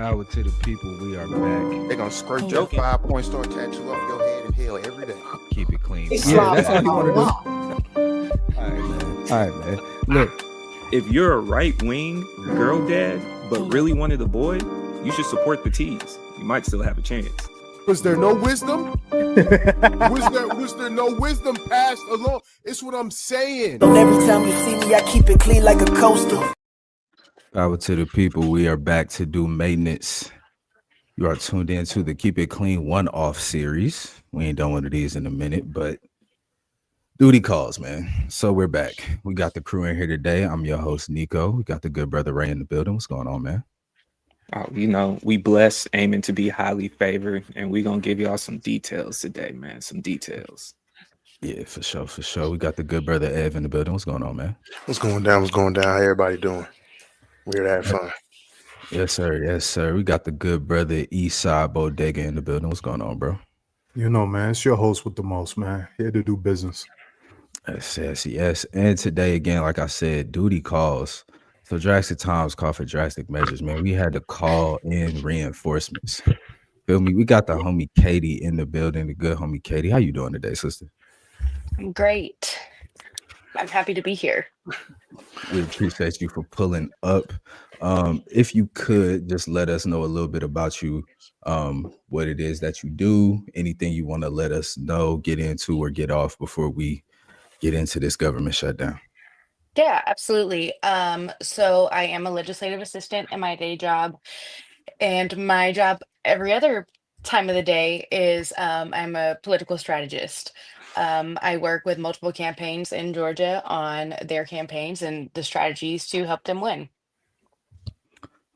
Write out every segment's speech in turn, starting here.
Power to the people. We are back. They're gonna skirt your 5-point star tattoo off your head in hell every day. Keep it clean. Yeah, that's all he want to do. All right, man. All right, man. Look, If you're a right-wing girl dad, but really wanted a boy, you should support the T's. You might still have a chance. Was there no wisdom? was there no wisdom passed along? It's what I'm saying. And every time you see me, I keep it clean like a coaster. power to the people. We are back to do maintenance. You are tuned in to the Keep It Clean one-off series. We ain't done one of these in a minute, but duty calls, man. So we're back. We got the crew in here today. I'm your host, Nico. We got the good brother Ray in the building. What's going on, man? We blessed, aiming to be highly favored, and we're going to give y'all some details today, man. Some details. Yeah, for sure, for sure. We got the good brother Ev in the building. What's going on, man? What's going down? What's going down? How everybody doing? We're here to have fun. Yes, sir. Yes, sir. We got the good brother Eastside Bodega in the building. What's going on, bro? You know, man, it's your host with the most, man. Here to do business. Yes, yes, yes. And today, again, like I said, duty calls. So drastic times call for drastic measures, man. We had to call in reinforcements. Feel me? We got the homie Katie in the building, the good homie Katie. How you doing today, sister? I'm great. I'm happy to be here. We appreciate you for pulling up. If you could just let us know a little bit about you, what it is that you do, anything you want to let us know, get into or get off before we get into this government shutdown. Yeah, absolutely. So I am a legislative assistant in my day job, and my job every other time of the day is I'm a political strategist. I work with multiple campaigns in Georgia on their campaigns and the strategies to help them win.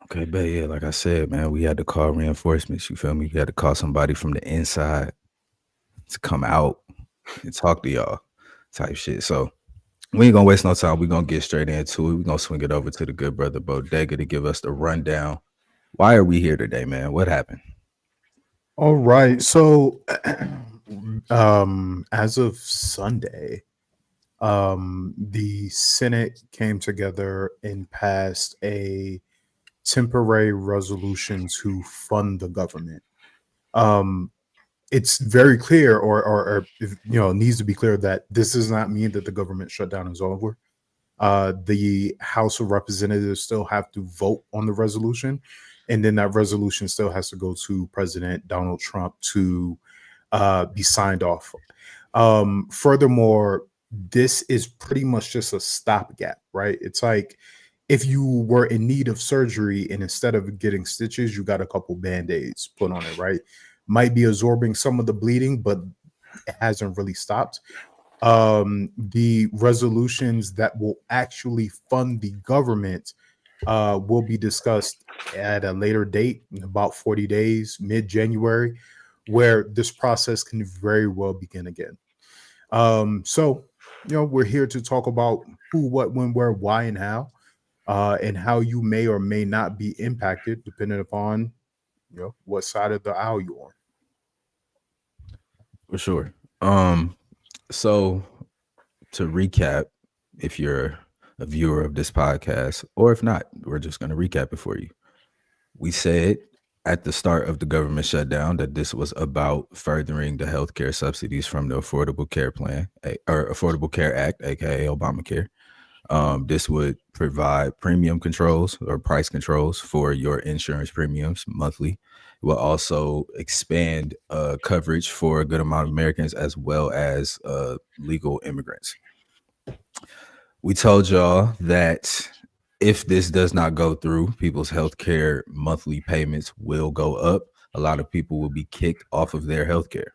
Okay, but yeah, like I said, man, we had to call reinforcements. You feel me? We had to call somebody from the inside to come out and talk to y'all type shit. So we ain't gonna waste no time. We're gonna get straight into it. We're gonna swing it over to the good brother Bodega to give us the rundown. Why are we here today, man? What happened? All right. So as of Sunday, the Senate came together and passed a temporary resolution to fund the government. It's very clear, or needs to be clear that this does not mean that the government shutdown is over. The House of Representatives still have to vote on the resolution, and then that resolution still has to go to President Donald Trump to be signed off. Furthermore, this is pretty much just a stopgap, right? It's like if you were in need of surgery and instead of getting stitches, you got a couple Band-Aids put on it, right? Might be absorbing some of the bleeding, but it hasn't really stopped. The resolutions that will actually fund the government will be discussed at a later date, in about 40 days, mid-January, where this process can very well begin again. So, we're here to talk about who, what, when, where, why, and how you may or may not be impacted, depending upon what side of the aisle you're on. For sure. So to recap, if you're a viewer of this podcast, or if not, we're just going to recap it for you. We said at the start of the government shutdown that this was about furthering the healthcare subsidies from the Affordable Care Plan, or Affordable Care Act, aka Obamacare. This would provide premium controls or price controls for your insurance premiums monthly. It will also expand coverage for a good amount of Americans as well as legal immigrants. We told y'all that if this does not go through, people's healthcare monthly payments will go up. A lot of people will be kicked off of their healthcare.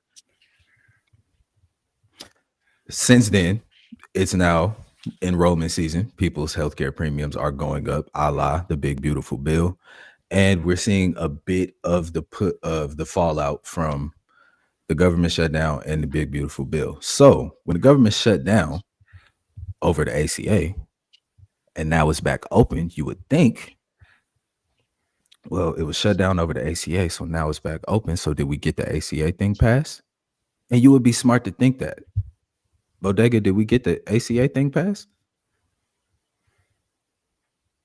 Since then, it's now enrollment season. People's healthcare premiums are going up, a la the big beautiful bill, and we're seeing a bit of the fallout from the government shutdown and the big beautiful bill. So when the government shut down over the ACA and now it's back open, you would think, well, it was shut down over the ACA, so now it's back open. So did we get the ACA thing passed? And you would be smart to think that. Bodega, did we get the ACA thing passed?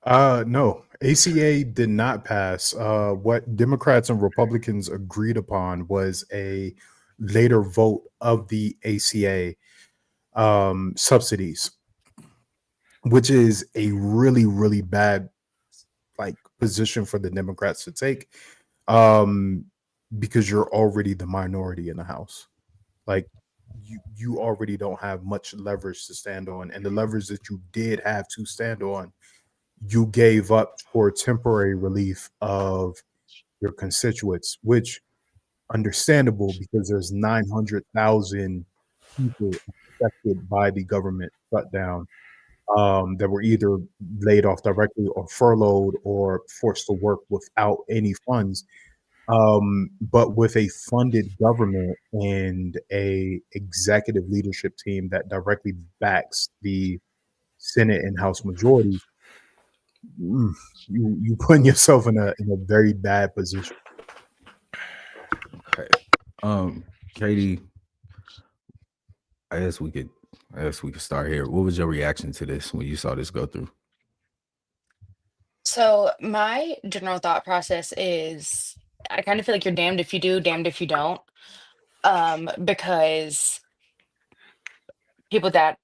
No, ACA did not pass. What Democrats and Republicans agreed upon was a later vote of the ACA subsidies, which is a really, really bad like position for the Democrats to take, um, because you're already the minority in the House. Like you already don't have much leverage to stand on, and the leverage that you did have to stand on, you gave up for temporary relief of your constituents, which understandable because there's 900,000 people affected by the government shutdown, that were either laid off directly or furloughed or forced to work without any funds. But with a funded government and a executive leadership team that directly backs the Senate and House majorities, mm, you putting yourself in a very bad position. Okay. Katie, I guess we could start here. What was your reaction to this when you saw this go through? So my general thought process is I kind of feel like you're damned if you do, damned if you don't. Because people that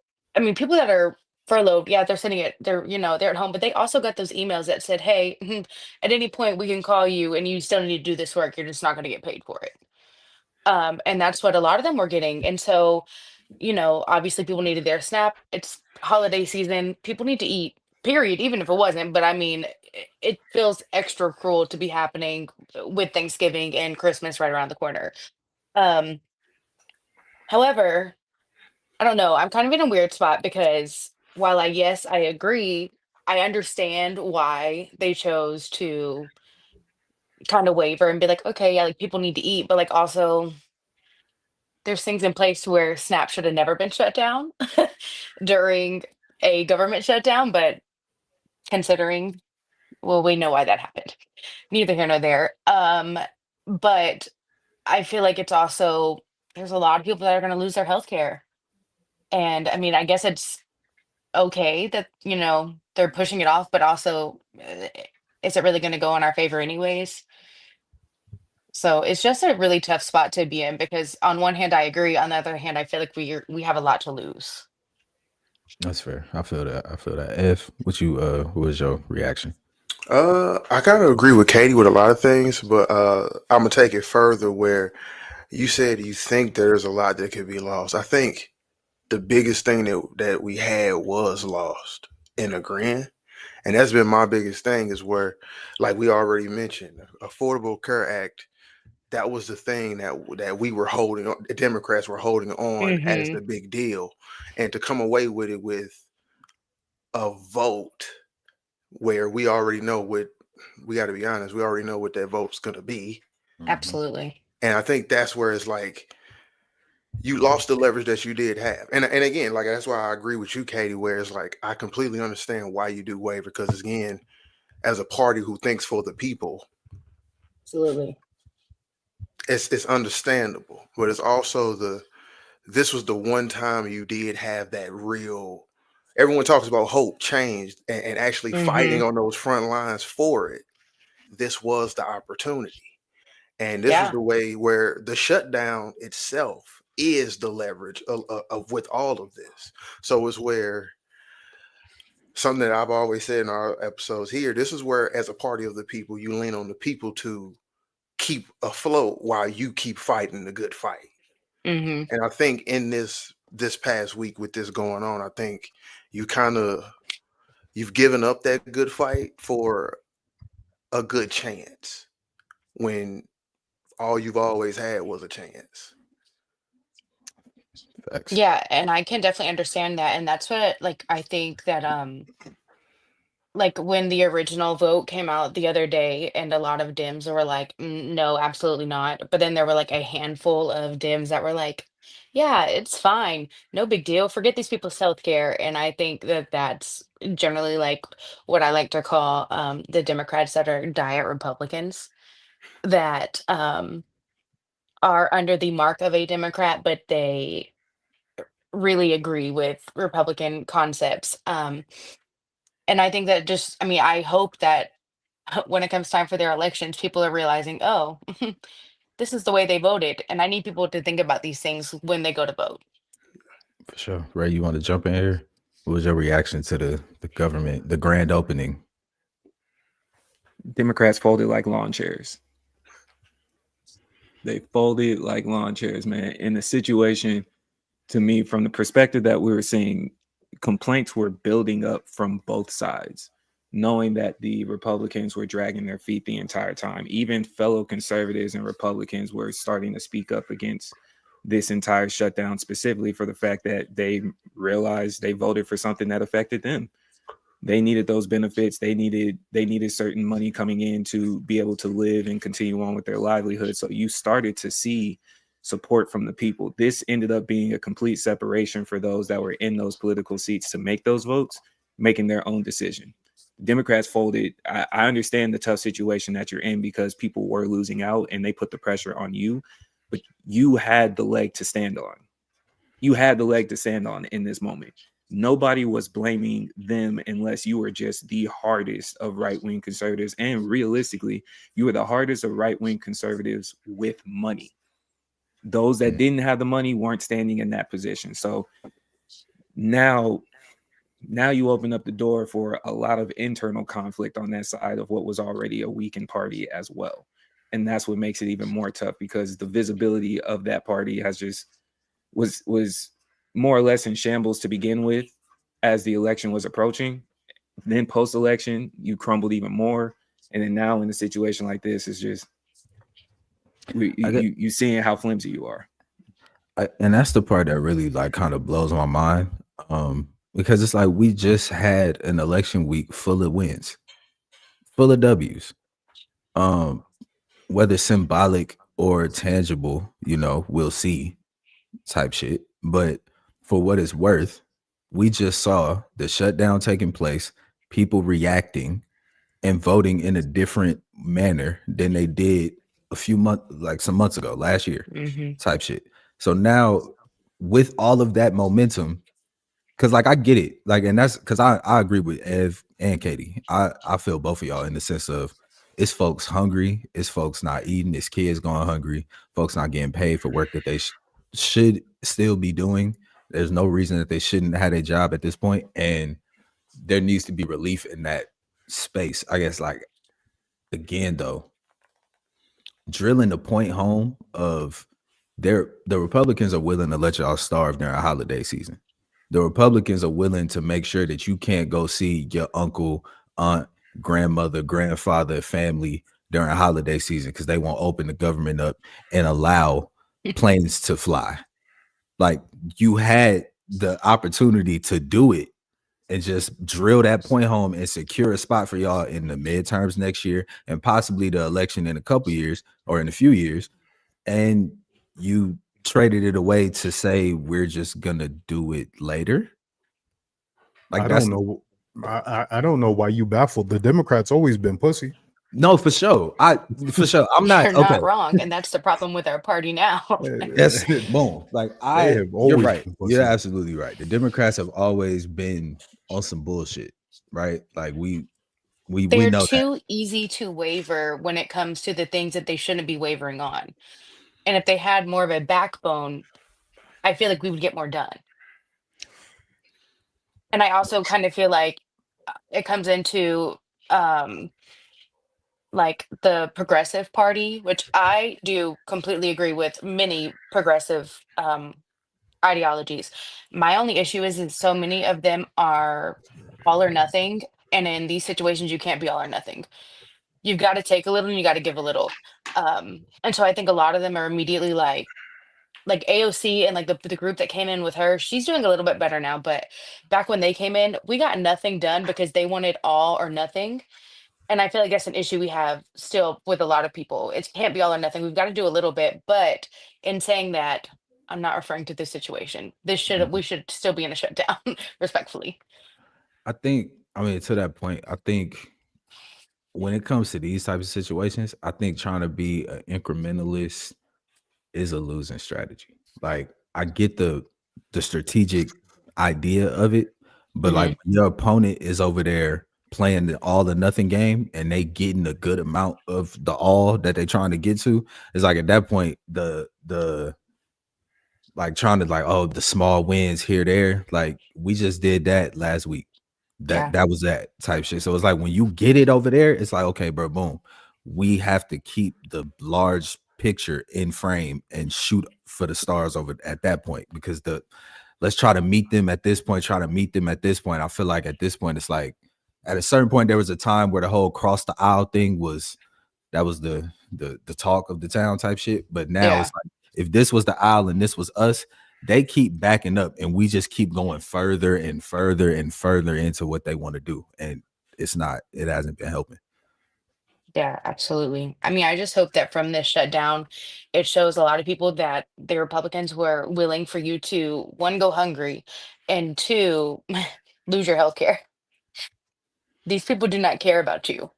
people that are furloughed, yeah, they're sending it, they're at home, but they also got those emails that said, hey, at any point we can call you and you still need to do this work. You're just not going to get paid for it. And that's what a lot of them were getting. And so, obviously people needed their SNAP. It's holiday season. People need to eat, period, even if it wasn't. But I mean, it feels extra cruel to be happening with Thanksgiving and Christmas right around the corner. Um, However, I don't know. I'm kind of in a weird spot because while yes, I agree, I understand why they chose to kind of waver and be like, okay, yeah, like people need to eat, but like also there's things in place where Snap should have never been shut down during a government shutdown, but considering, well, we know why that happened. Neither here nor there. But I feel like it's also there's a lot of people that are going to lose their health care. And I mean, I guess it's okay that, they're pushing it off, but also, is it really going to go in our favor anyways? So it's just a really tough spot to be in because on one hand I agree, on the other hand I feel like we have a lot to lose. That's fair. I feel that. F, what was your reaction? I kind of agree with Katie with a lot of things, but I'm gonna take it further where you said you think there's a lot that could be lost. I think the biggest thing that we had was lost in agreeing. And that's been my biggest thing is where, like we already mentioned, Affordable Care Act, that was the thing that we were holding on, the Democrats were holding on as Hmm. the big deal. And to come away with it with a vote where we already know what, we got to be honest, we already know what that vote's going to be. Mhm. Absolutely. And I think that's where it's like you lost the leverage that you did have. And again, like that's why I agree with you, Katie, where it's like I completely understand why you do waiver because again, as a party who thinks for the people, Absolutely. it's understandable. But it's also this was the one time you did have that real, everyone talks about hope, change, and actually fighting Hmm. on those front lines for it. This was the opportunity. And this was Yeah. the way where the shutdown itself is the leverage of with all of this. So it's where something that I've always said in our episodes here, this is where as a party of the people, you lean on the people to keep afloat while you keep fighting the good fight. Hmm. And I think in this past week with this going on, I think you kind of you've given up that good fight for a good chance when all you've always had was a chance. Facts. Yeah, and I can definitely understand that. And that's what like I think that like when the original vote came out the other day and a lot of Dems were like, No, absolutely not." But then there were like a handful of Dems that were like, yeah, it's fine, no big deal, forget these people's health care. And I think that that's generally like what I like to call the Democrats that are diet Republicans that are under the mark of a Democrat, but they really agree with Republican concepts. And I think that just, I mean, I hope that when it comes time for their elections, people are realizing, oh, this is the way they voted. And I need people to think about these things when they go to vote. For sure. Ray, you want to jump in here? What was your reaction to the government, the grand opening? Democrats folded like lawn chairs. They folded like lawn chairs, man. In the situation, to me, from the perspective that we were seeing, complaints were building up from both sides, knowing that the Republicans were dragging their feet the entire time. Even fellow conservatives and Republicans were starting to speak up against this entire shutdown, specifically for the fact that they realized they voted for something that affected them. They needed those benefits. They needed certain money coming in to be able to live and continue on with their livelihood. So you started to see support from the people. This ended up being a complete separation for those that were in those political seats to make those votes, making their own decision. Democrats folded. I understand the tough situation that you're in because people were losing out and they put the pressure on you, but you had the leg to stand on. You had the leg to stand on in this moment. Nobody was blaming them unless you were just the hardest of right-wing conservatives. And realistically, you were the hardest of right-wing conservatives with money. Those that didn't have the money weren't standing in that position. So now you open up the door for a lot of internal conflict on that side of what was already a weakened party as well. And that's what makes it even more tough because the visibility of that party has just was more or less in shambles to begin with as the election was approaching. Then post-election, you crumbled even more. And then now in a situation like this, it's just you seeing how flimsy you are. And that's the part that really like kind of blows my mind. Because it's like we just had an election week full of wins, full of W's. Whether symbolic or tangible, we'll see type shit. But for what it's worth, we just saw the shutdown taking place, people reacting and voting in a different manner than they did some months ago, last year, type shit. So now with all of that momentum, because like I get it, like, and that's because I agree with Ev and Katie. I feel both of y'all in the sense of it's folks hungry, it's folks not eating, it's kids going hungry, folks not getting paid for work that they should still be doing. There's no reason that they shouldn't have a job at this point, and there needs to be relief in that space. I guess, like, again though, drilling the point home of the Republicans are willing to let y'all starve during a holiday season. The Republicans are willing to make sure that you can't go see your uncle, aunt, grandmother, grandfather, family during a holiday season because they won't open the government up and allow planes to fly. Like, you had the opportunity to do it and just drill that point home and secure a spot for y'all in the midterms next year and possibly the election in a couple years or in a few years. And you traded it away to say we're just gonna do it later. Like, I don't know. I don't know why you baffled. The Democrats always been pussy. No, for sure. I'm not. You're not wrong, and that's the problem with our party now. That's it. Boom. Like, you're right. You're absolutely right. The Democrats have always been on some bullshit, right? Like we They're know too that. easy to waver when it comes to the things that they shouldn't be wavering on. And if they had more of a backbone, I feel like we would get more done. And I also kind of feel like it comes into like the progressive party, which I do completely agree with many progressive ideologies. My only issue is so many of them are all or nothing. And in these situations, you can't be all or nothing. You've got to take a little and you got to give a little. And so I think a lot of them are immediately like AOC and like the group that came in with her, she's doing a little bit better now. But back when they came in, we got nothing done because they wanted all or nothing. And I feel like that's an issue we have still with a lot of people. It can't be all or nothing. We've got to do a little bit. But in saying that, I'm not referring to this situation. We should still be in a shutdown, respectfully. I mean, to that point, I think when it comes to these types of situations, I think trying to be an incrementalist is a losing strategy. Like, I get the strategic idea of it, but like, your opponent is over there playing the all or nothing game and they getting a good amount of the all that they're trying to get to, it's like at that point the like trying to like, oh, the small wins here there, like we just did that last week. Yeah. That was that type shit. So it's like when you get it over there, it's like, okay, bro, boom. We have to keep the large picture in frame and shoot for the stars over at that point, because let's try to meet them at this point, I feel like at this point, it's like at a certain point, there was a time where the whole cross the aisle thing was the talk of the town type shit. But now it's like, if this was the aisle and this was us, they keep backing up and we just keep going further and further and further into what they want to do. And it hasn't been helping. Yeah, absolutely. I mean, I just hope that from this shutdown, it shows a lot of people that the Republicans were willing for you to, one, go hungry, and two, lose your health care. These people do not care about you.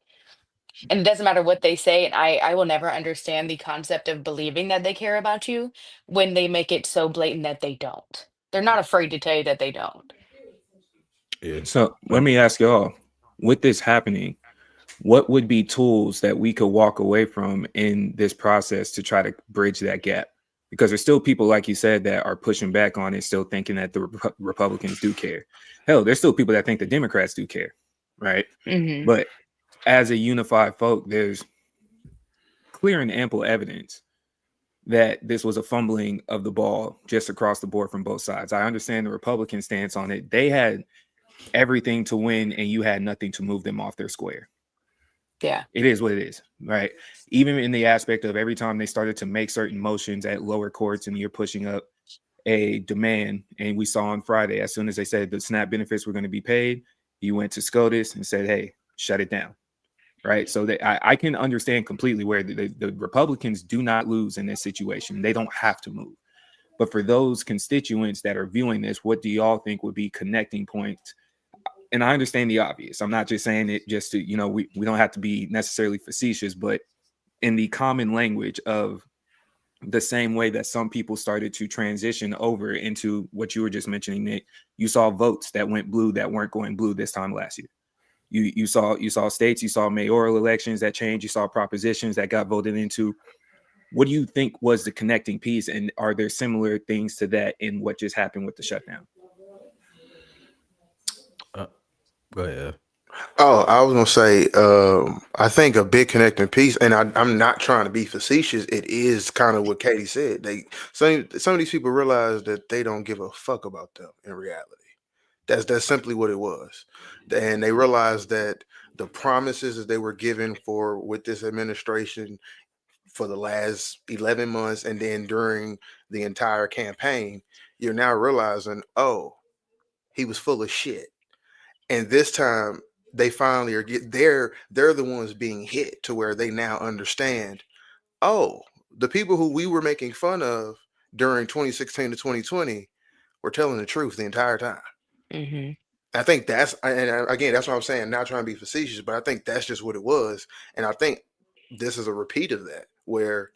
And it doesn't matter what they say. And I will never understand the concept of believing that they care about you when they make it so blatant that they don't. They're not afraid to tell you that they don't. Yeah. So let me ask y'all, with this happening, what would be tools that we could walk away from in this process to try to bridge that gap? Because there's still people, like you said, that are pushing back on it, still thinking that the Republicans do care. Hell, there's still people that think the Democrats do care, right? Mm-hmm. But as a unified folk, there's clear and ample evidence that this was a fumbling of the ball just across the board from both sides. I understand the Republican stance on it. They had everything to win, and you had nothing to move them off their square. Yeah. It is what it is, right? Even in the aspect of every time they started to make certain motions at lower courts and you're pushing up a demand, and we saw on Friday, as soon as they said the SNAP benefits were going to be paid, you went to SCOTUS and said, hey, shut it down, right? So I can understand completely where the Republicans do not lose in this situation. They don't have to move. But for those constituents that are viewing this, what do y'all think would be connecting points? And I understand the obvious. I'm not just saying it just to, we don't have to be necessarily facetious, but in the common language of the same way that some people started to transition over into what you were just mentioning, Nick, you saw votes that went blue that weren't going blue this time last year. You saw states, you saw mayoral elections that changed, you saw propositions that got voted into. What do you think was the connecting piece? And are there similar things to that in what just happened with the shutdown? Go ahead. Oh, I was gonna say, I think a big connecting piece, and I'm not trying to be facetious. It is kind of what Katie said. Some of these people realize that they don't give a fuck about them in reality. That's simply what it was, and they realized that the promises that they were given with this administration for the last 11 months, and then during the entire campaign, you're now realizing, oh, he was full of shit. And this time they finally they're the ones being hit to where they now understand, oh, the people who we were making fun of during 2016 to 2020 were telling the truth the entire time. Mm-hmm. I think again, that's what I'm saying, not trying to be facetious, but I think that's just what it was. And I think this is a repeat of that, where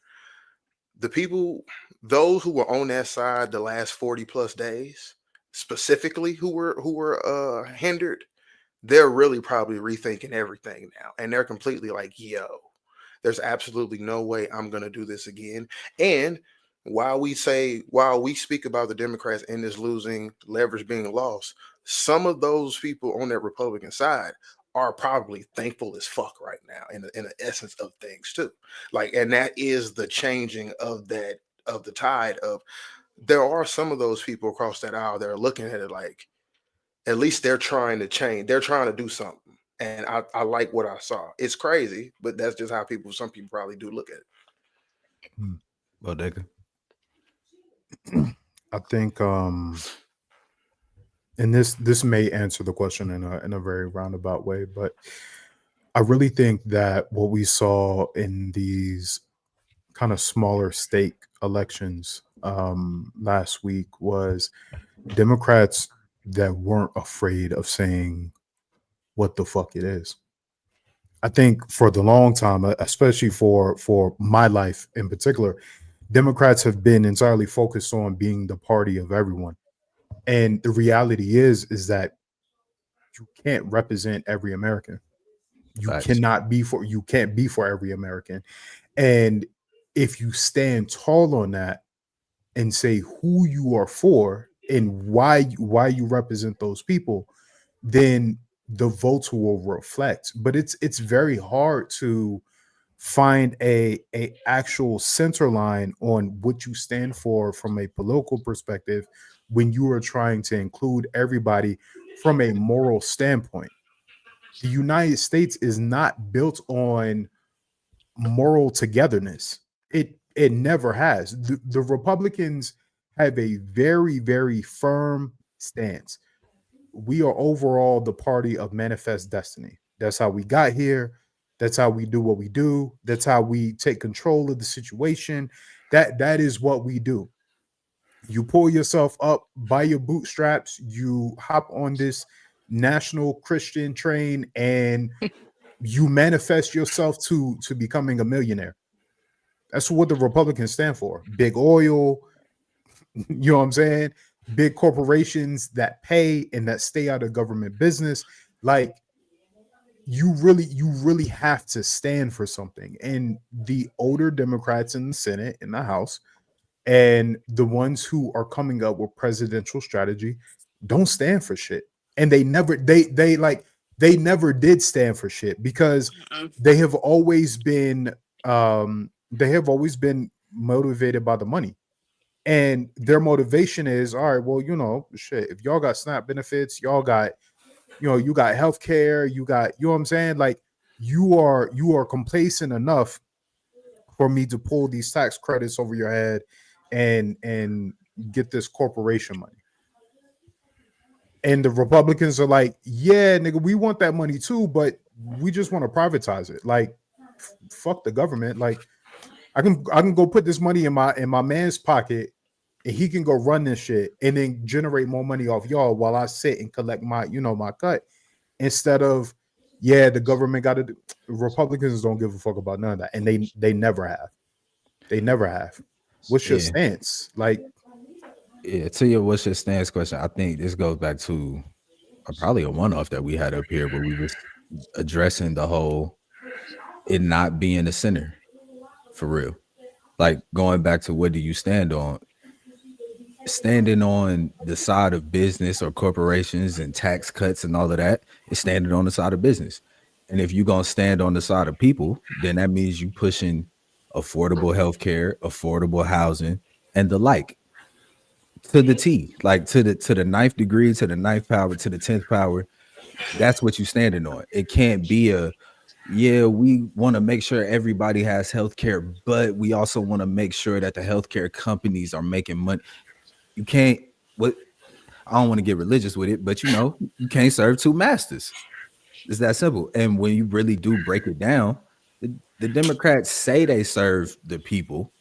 the people, those who were on that side the last 40 plus days, specifically who were hindered, they're really probably rethinking everything now, and they're completely like, yo, there's absolutely no way I'm gonna do this again. And while we speak about the Democrats and this losing leverage being lost, some of those people on that Republican side are probably thankful as fuck right now in the essence of things too. Like, and that is the changing of the tide of, there are some of those people across that aisle that are looking at it like, at least they're trying to change. They're trying to do something. And I like what I saw. It's crazy, but that's just how some people probably do look at it. Well, Decker. I think and this may answer the question in a very roundabout way, but I really think that what we saw in these kind of smaller state elections last week was Democrats that weren't afraid of saying what the fuck it is. I think for the long time, especially for my life in particular, Democrats have been entirely focused on being the party of everyone. And the reality is that you can't represent every American. You Facts. can't be for every American. And if you stand tall on that and say who you are for and why you represent those people, then the votes will reflect. But it's very hard to find a actual center line on what you stand for from a political perspective when you are trying to include everybody from a moral standpoint. The United States is not built on moral togetherness. It never has. The Republicans have a very firm stance. We are overall the party of manifest destiny. That's how we got here. That's how we do what we do. That's how we take control of the situation. That is what we do. You pull yourself up by your bootstraps, you hop on this national Christian train, and you manifest yourself to becoming a millionaire. That's what the Republicans stand for. Big oil, you know what I'm saying? Big corporations that pay and that stay out of government business. Like you really have to stand for something. And the older Democrats in the Senate, in the House, and the ones who are coming up with presidential strategy don't stand for shit. And they never did stand for shit because Mm-mm. they have always been motivated by the money. And their motivation is, all right, well, shit, if y'all got SNAP benefits, y'all got, you got health care, you got, you know what I'm saying? Like you are complacent enough for me to pull these tax credits over your head and get this corporation money. And the Republicans are like, yeah, nigga, we want that money too, but we just want to privatize it. Like, fuck the government. Like, I can go put this money in my man's pocket, and he can go run this shit and then generate more money off y'all while I sit and collect my cut. Instead of, yeah, the government got to do. Republicans don't give a fuck about none of that, and they never have. They never have. What's your Yeah. stance? Like, Yeah, to your what's your stance question, I think this goes back to probably a one-off that we had up here where we was addressing the whole it not being the center for real. Like going back to what do you stand on? Standing on the side of business or corporations and tax cuts and all of that is standing on the side of business. And if you're gonna stand on the side of people, then that means you pushing affordable healthcare, affordable housing, and the like to the T, like to the ninth degree, to the ninth power, to the 10th power. That's what you standing on. It can't be we want to make sure everybody has healthcare, but we also want to make sure that the healthcare companies are making money. You can't, I don't want to get religious with it, but you can't serve two masters. It's that simple. And when you really do break it down, the Democrats say they serve the people,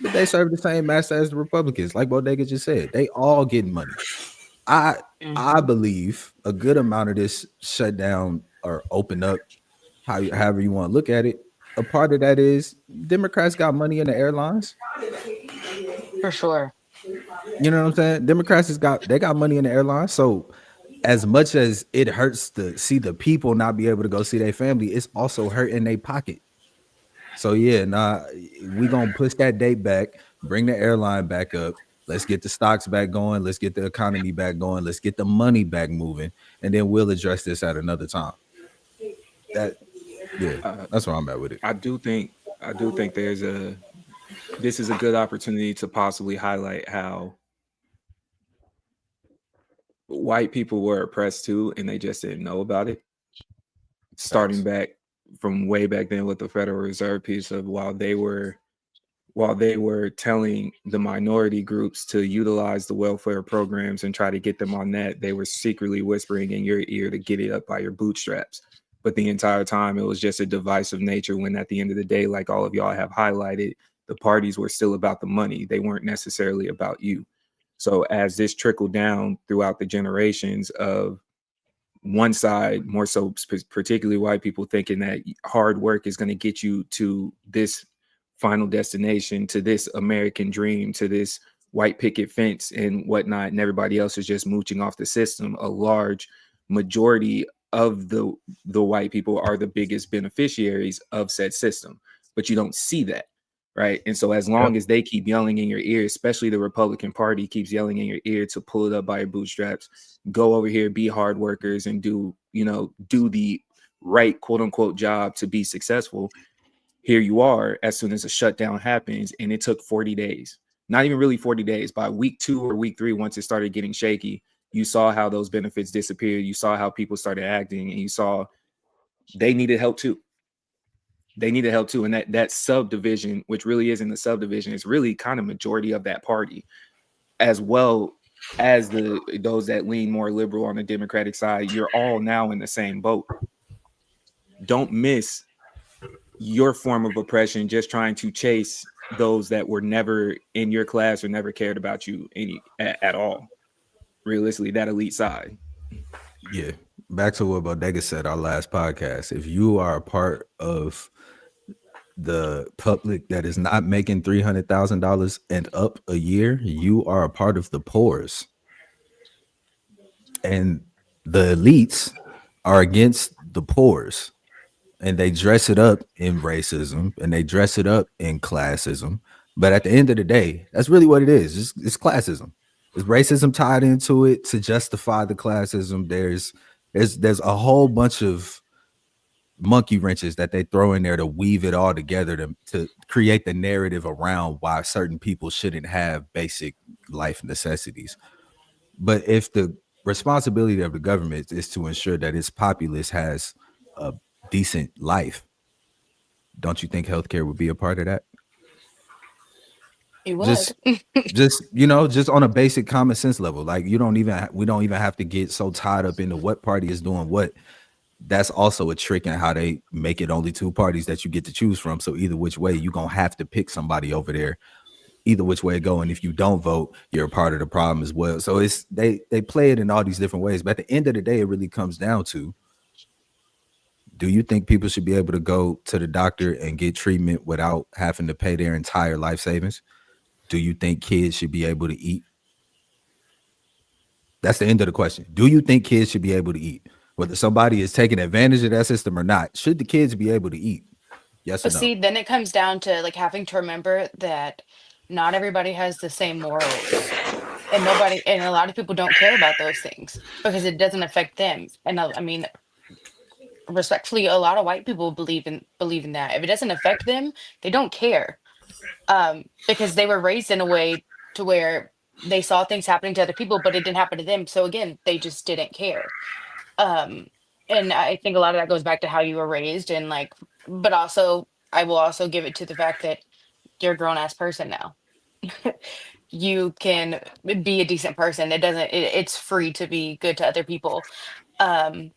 but they serve the same master as the Republicans. Like Bodega just said, they all getting money. I believe a good amount of this shutdown or open up, however you want to look at it, a part of that is Democrats got money in the airlines. For sure. You know what I'm saying? Democrats got money in the airlines. So as much as it hurts to see the people not be able to go see their family, it's also hurting their pocket. So yeah, we gonna push that date back, bring the airline back up. Let's get the stocks back going. Let's get the economy back going. Let's get the money back moving, and then we'll address this at another time. That's where I'm at with it. I do think this is a good opportunity to possibly highlight how white people were oppressed too, and they just didn't know about it. Starting back from way back then with the Federal Reserve piece of while they were telling the minority groups to utilize the welfare programs and try to get them on that, they were secretly whispering in your ear to get it up by your bootstraps. But the entire time it was just a divisive nature when at the end of the day, like all of y'all have highlighted, the parties were still about the money. They weren't necessarily about you. So as this trickled down throughout the generations of one side, more so particularly white people, thinking that hard work is going to get you to this final destination, to this American dream, to this white picket fence and whatnot, and everybody else is just mooching off the system. A large majority of the white people are the biggest beneficiaries of said system, but you don't see that, right? And so as long as they keep yelling in your ear, especially the Republican Party keeps yelling in your ear to pull it up by your bootstraps, go over here, be hard workers, and do the right quote unquote job to be successful. Here you are, as soon as a shutdown happens, and it took 40 days, not even really 40 days, by week 2 or week 3, once it started getting shaky, you saw how those benefits disappeared. You saw how people started acting, and you saw they needed help too. They needed help too. And that subdivision, which really isn't a subdivision, is really kind of majority of that party, as well as those that lean more liberal on the Democratic side. You're all now in the same boat. Don't miss your form of oppression just trying to chase those that were never in your class or never cared about you at all. Realistically, that elite side. Yeah. Back to what Bodega said our last podcast. If you are a part of the public that is not making $300,000 and up a year, you are a part of the poor's. And the elites are against the poor's. And they dress it up in racism and they dress it up in classism. But at the end of the day, that's really what it is. It's classism. There's racism tied into it to justify the classism. There's a whole bunch of monkey wrenches that they throw in there to weave it all together to create the narrative around why certain people shouldn't have basic life necessities. But if the responsibility of the government is to ensure that its populace has a decent life, don't you think healthcare would be a part of that? It would. Just on a basic common sense level. Like we don't even have to get so tied up into what party is doing what. That's also a trick in how they make it only 2 parties that you get to choose from. So either which way, you're gonna have to pick somebody over there, either which way it go. And if you don't vote, you're a part of the problem as well. So it's they play it in all these different ways. But at the end of the day, it really comes down to, do you think people should be able to go to the doctor and get treatment without having to pay their entire life savings? Do you think kids should be able to eat? That's the end of the question. Do you think kids should be able to eat? Whether somebody is taking advantage of that system or not, should the kids be able to eat? Yes or But no? see, then it comes down to like having to remember that not everybody has the same morals. And a lot of people don't care about those things because it doesn't affect them. And I mean, respectfully, a lot of white people believe in that. If it doesn't affect them, they don't care. Because they were raised in a way to where they saw things happening to other people, but it didn't happen to them. So again, they just didn't care. And I think a lot of that goes back to how you were raised, and like, but also I will also give it to the fact that you're a grown ass person now. You can be a decent person. It's free to be good to other people. Um,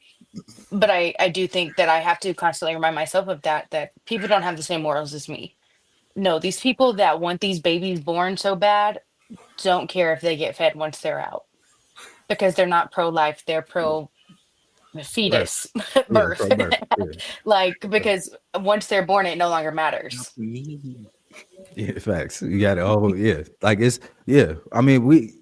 but I do think that I have to constantly remind myself of that people don't have the same morals as me. No, these people that want these babies born so bad don't care if they get fed once they're out because they're not pro-life, they're pro Right. fetus Yeah, birth. pro birth. Yeah. Like, because once they're born, it no longer matters. Yeah, facts. You got it. Oh, yeah. Like I mean,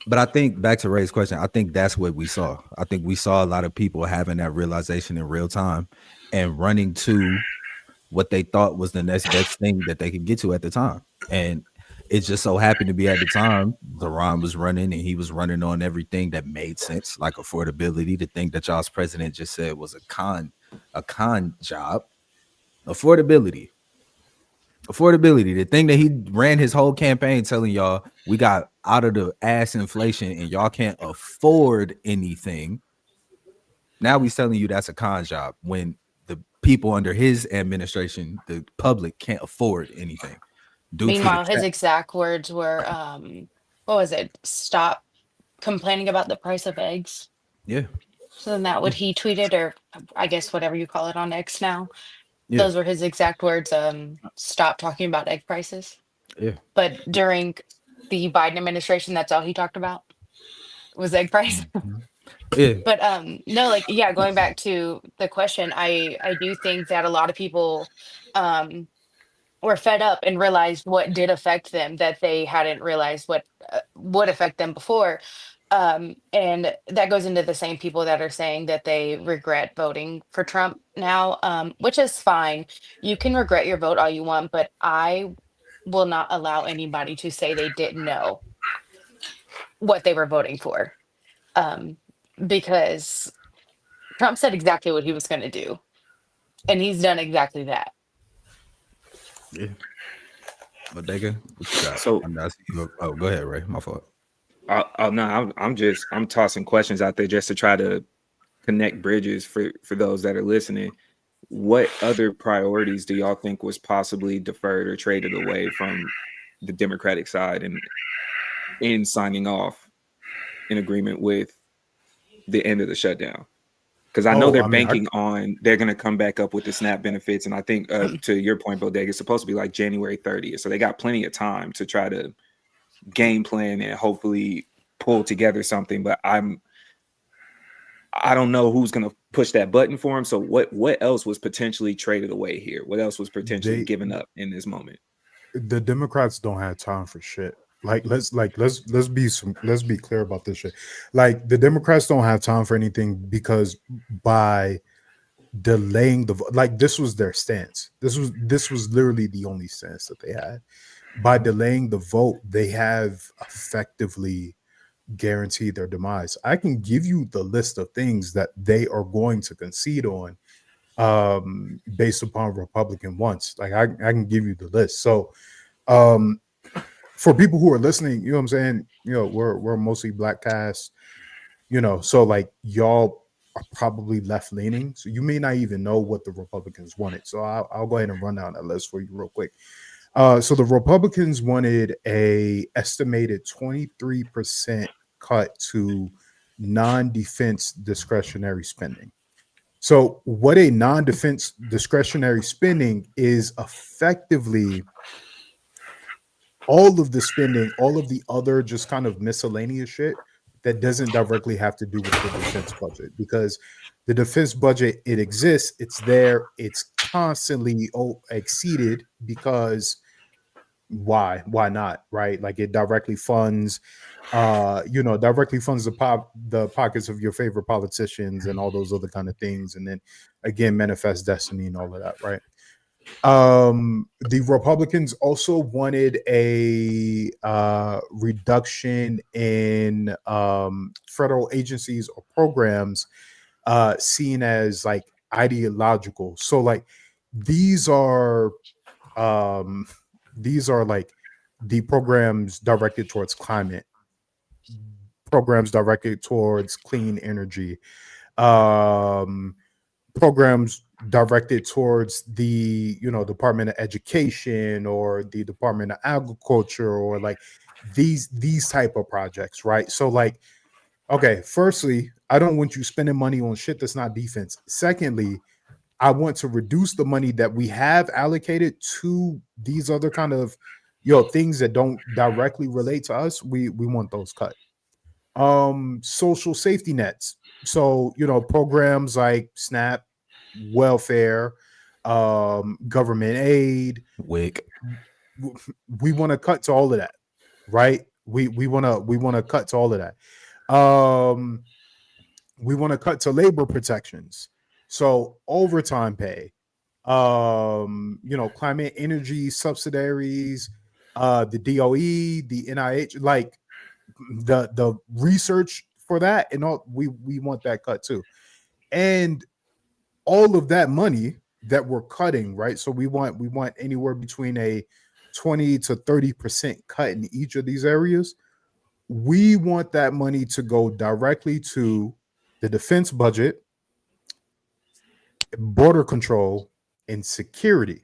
but I think back to Ray's question, I think that's what we saw. I think we saw a lot of people having that realization in real time and running to what they thought was the next best thing that they could get to at the time. And it just so happened to be at the time Theron was running, and he was running on everything that made sense, like affordability. The thing that y'all's president just said was a con job. Affordability. The thing that he ran his whole campaign telling y'all, we got out of the ass inflation and y'all can't afford anything. Now he's telling you that's a con job when the people under his administration, the public, can't afford anything. Meanwhile, his exact words were, what was it? Stop complaining about the price of eggs. Yeah. So then that what he tweeted, or I guess whatever you call it on X now. Yeah. Those were his exact words. Stop talking about egg prices. Yeah. But during the Biden administration, that's all he talked about was egg price. Yeah. But no, like, yeah, going back to the question, I do think that a lot of people were fed up and realized what did affect them that they hadn't realized what would affect them before. And that goes into the same people that are saying that they regret voting for Trump now, which is fine. You can regret your vote all you want, but I will not allow anybody to say they didn't know what they were voting for. Um, because Trump said exactly what he was going to do, and he's done exactly that. Yeah. Bodega, what you got? So I see you. Oh, go ahead, Ray. My fault. no, I'm tossing questions out there just to try to connect bridges for those that are listening. What other priorities do y'all think was possibly deferred or traded away from the Democratic side and in signing off in agreement with the end of the shutdown? Because I know they're banking on they're going to come back up with the SNAP benefits, and I think to your point, Bodega, it's supposed to be like January 30th, so they got plenty of time to try to game plan and hopefully pull together something. But I don't know who's going to push that button for him. So what else was potentially traded away here? What else was potentially given up in this moment? The Democrats don't have time for shit. Let's be clear about this shit. Like, the Democrats don't have time for anything, because by delaying this was their stance. This was literally the only stance that they had. By delaying the vote, they have effectively guaranteed their demise. I can give you the list of things that they are going to concede on, based upon Republican wants. Like, I can give you the list. So for people who are listening, you know what I'm saying? We're mostly black cast, so like, y'all are probably left leaning. So you may not even know what the Republicans wanted. So I'll go ahead and run down that list for you real quick. So the Republicans wanted a estimated 23% cut to non-defense discretionary spending. So what a non-defense discretionary spending is, effectively all of the spending, all of the other just kind of miscellaneous shit that doesn't directly have to do with the defense budget, because the defense budget, it exists, it's there, it's constantly exceeded, because why not, right? Like, it directly funds the pockets of your favorite politicians and all those other kind of things, and then again manifest destiny and all of that, right? The Republicans also wanted a reduction in federal agencies or programs seen as like ideological. So like, these are like the programs directed towards climate, programs directed towards clean energy, programs directed towards the Department of Education or the Department of Agriculture, or like these type of projects, right? So like, okay, firstly, I don't want you spending money on shit that's not defense. Secondly, I want to reduce the money that we have allocated to these other kind of things that don't directly relate to us. We want those cut. Social safety nets. So programs like SNAP, welfare, government aid, WIC. we want to cut to all of that, right? We want to cut to all of that. We want to cut to labor protections, so overtime pay, climate energy subsidiaries, the DOE, the NIH, like the research for that, and all, we want that cut too. And all of that money that we're cutting, right? So we want anywhere between a 20 to 30% cut in each of these areas. We want that money to go directly to the defense budget, border control, and security.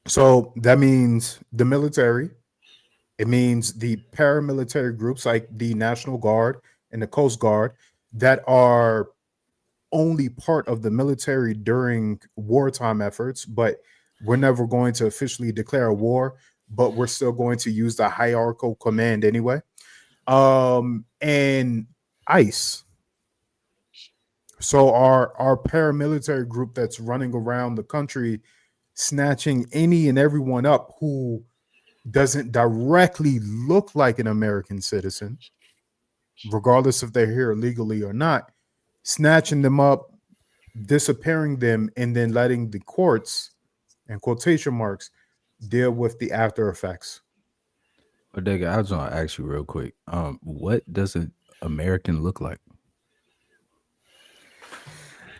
So that means the military. It means the paramilitary groups like the National Guard and the Coast Guard that are only part of the military during wartime efforts, but we're never going to officially declare a war, but we're still going to use the hierarchical command anyway. And ICE. So our paramilitary group that's running around the country snatching any and everyone up who doesn't directly look like an American citizen, regardless if they're here legally or not, snatching them up, disappearing them, and then letting the courts, and quotation marks, deal with the after effects. But Digga, I was gonna ask you real quick. What does an American look like?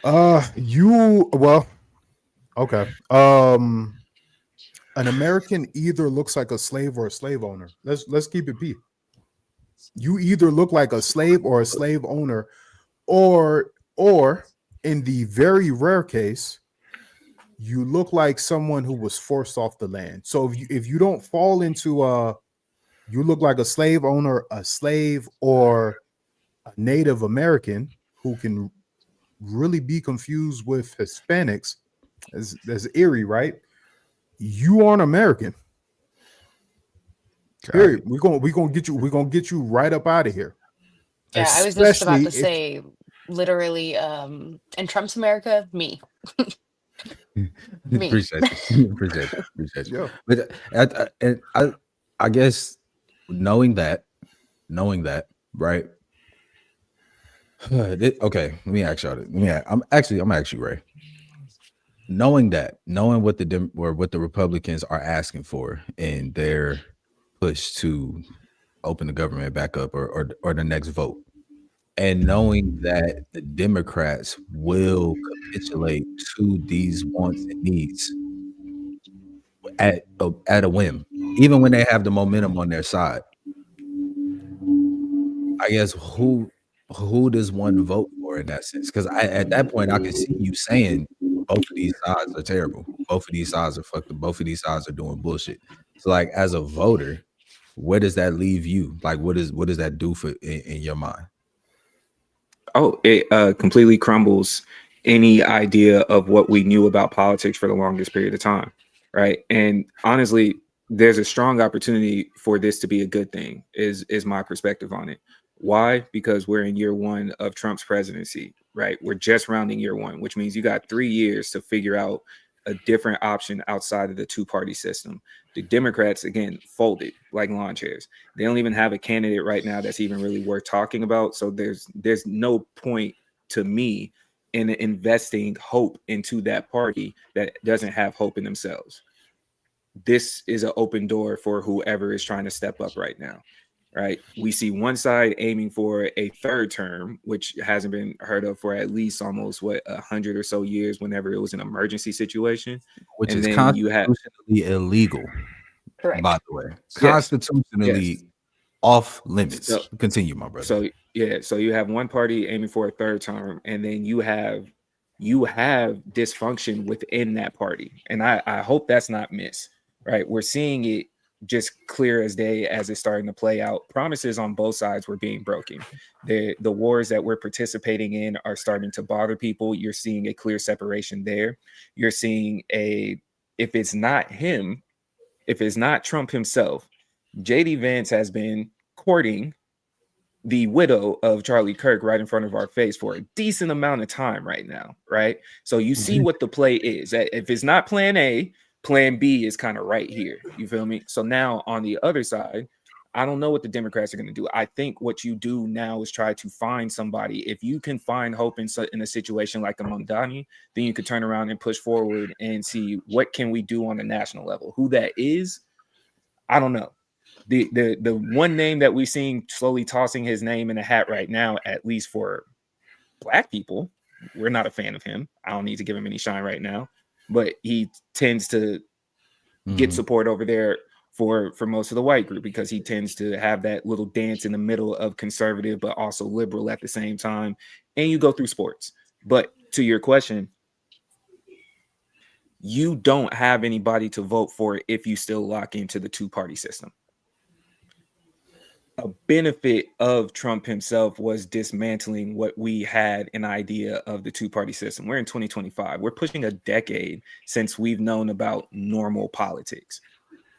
Okay. An American either looks like a slave or a slave owner. Let's keep it P. You either look like a slave or a slave owner, or in the very rare case, you look like someone who was forced off the land. So if you don't fall into you look like a slave owner, a slave, or a Native American who can really be confused with Hispanics, as eerie, right? You aren't American. Period. We're gonna get you right up out of here. Yeah, I was just about Especially to if say, literally, in Trump's America, me. Me. Appreciate you. Appreciate you. yeah. But I guess knowing that, right? Okay, let me ask y'all. I'm actually Ray. Knowing what what the Republicans are asking for in their push to open the government back up, or the next vote, and knowing that the Democrats will capitulate to these wants and needs at a whim, even when they have the momentum on their side. I guess who does one vote for in that sense? Because at that point I can see you saying both of these sides are terrible. Both of these sides are fucked up. Both of these sides are doing bullshit. So like as a voter, where does that leave you? Like what does that do for in your mind? Oh, it completely crumbles any idea of what we knew about politics for the longest period of time, right? And honestly, there's a strong opportunity for this to be a good thing, is my perspective on it. Why? Because we're in year one of Trump's presidency, right? We're just rounding year one, which means you got 3 years to figure out a different option outside of the two-party system. The Democrats, again, folded like lawn chairs. They don't even have a candidate right now that's even really worth talking about. So there's no point to me in investing hope into that party that doesn't have hope in themselves. This is an open door for whoever is trying to step up right now. Right. We see one side aiming for a third term, which hasn't been heard of for at least almost 100 or so years, whenever it was an emergency situation. Which and is then you have constitutionally illegal, Correct. by the way. Yes. Constitutionally Yes. off limits. So- Continue, my brother. So you have one party aiming for a third term, and then you have dysfunction within that party. And I hope that's not missed. Right. We're seeing it just clear as day as it's starting to play out. Promises on both sides were being broken. The wars that we're participating in are starting to bother people. You're seeing a clear separation there. You're seeing if it's not him, if it's not Trump himself, JD Vance has been courting the widow of Charlie Kirk right in front of our face for a decent amount of time right now, right? So you see what the play is. If it's not plan A, plan B is kind of right here. You feel me? So now on the other side, I don't know what the Democrats are going to do. I think what you do now is try to find somebody. If you can find hope in a situation like a Mamdani, then you could turn around and push forward and see what can we do on a national level. Who that is, I don't know. The one name that we're seeing slowly tossing his name in a hat right now, at least for Black people, we're not a fan of him. I don't need to give him any shine right now, but he tends to get support over there for most of the white group, because he tends to have that little dance in the middle of conservative but also liberal at the same time. And you go through sports. But to your question, you don't have anybody to vote for if you still lock into the two-party system. A benefit of Trump himself was dismantling what we had an idea of the two-party system. We're in 2025. We're pushing a decade since we've known about normal politics.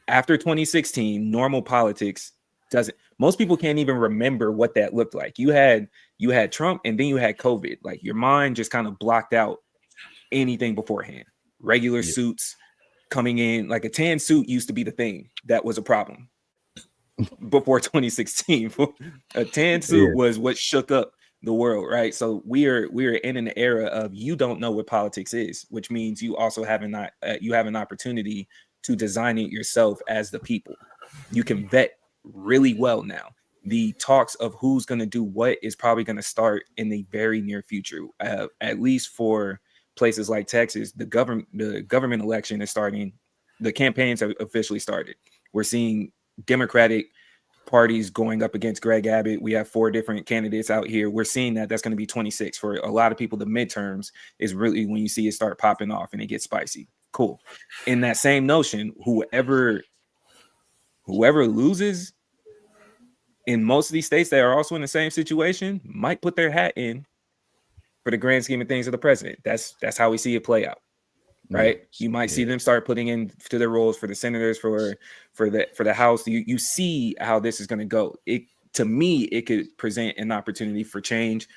After 2016, normal politics doesn't. Most people can't even remember what that looked like. You had Trump, and then you had COVID. Like, your mind just kind of blocked out anything beforehand. Regular suits, coming in like a tan suit used to be the thing that was a problem before 2016. A tan suit Yeah. was what shook up the world, right? So we are in an era of you don't know what politics is, which means you also have you have an opportunity to design it yourself as the people. You can vet really well now. The talks of who's going to do what is probably going to start in the very near future. At least for places like Texas, the government election is starting. The campaigns have officially started. We're seeing Democratic parties going up against Greg Abbott. We have 4 different candidates out here. We're seeing that's going to be 26 for a lot of people. The midterms is really when you see it start popping off and it gets spicy. Cool. In that same notion, whoever loses in most of these states that are also in the same situation might put their hat in for the grand scheme of things of the president. That's how we see it play out. Right, you might see them start putting in to their roles for the senators, for the House. You see how this is going to go. To me, it could present an opportunity for change.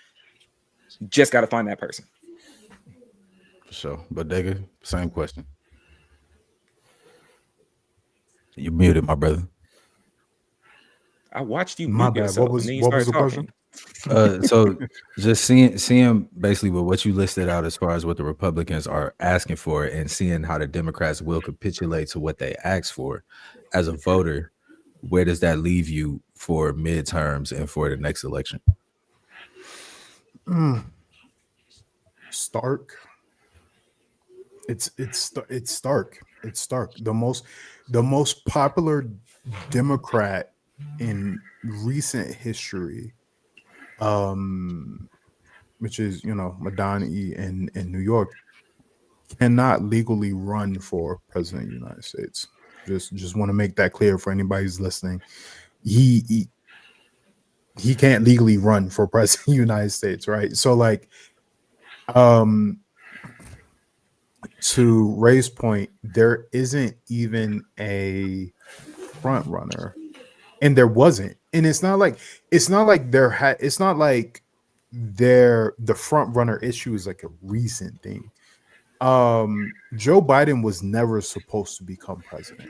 Just got to find that person. For sure. But Dega, same question. You muted, my brother. I watched you My mute bad. yourself, What was and then you what was started the question? talking. So just seeing basically what you listed out as far as what the Republicans are asking for, and seeing how the Democrats will capitulate to what they ask for as a voter, where does that leave you for midterms and for the next election? Stark. It's stark. It's stark. The most popular Democrat in recent history, which is Madani in New York, cannot legally run for president of the United States. Just want to make that clear for anybody who's listening. He can't legally run for president of the United States, right? So like, to Ray's point, there isn't even a front runner, and there wasn't. And it's not like the front runner issue is like a recent thing. Joe Biden was never supposed to become president.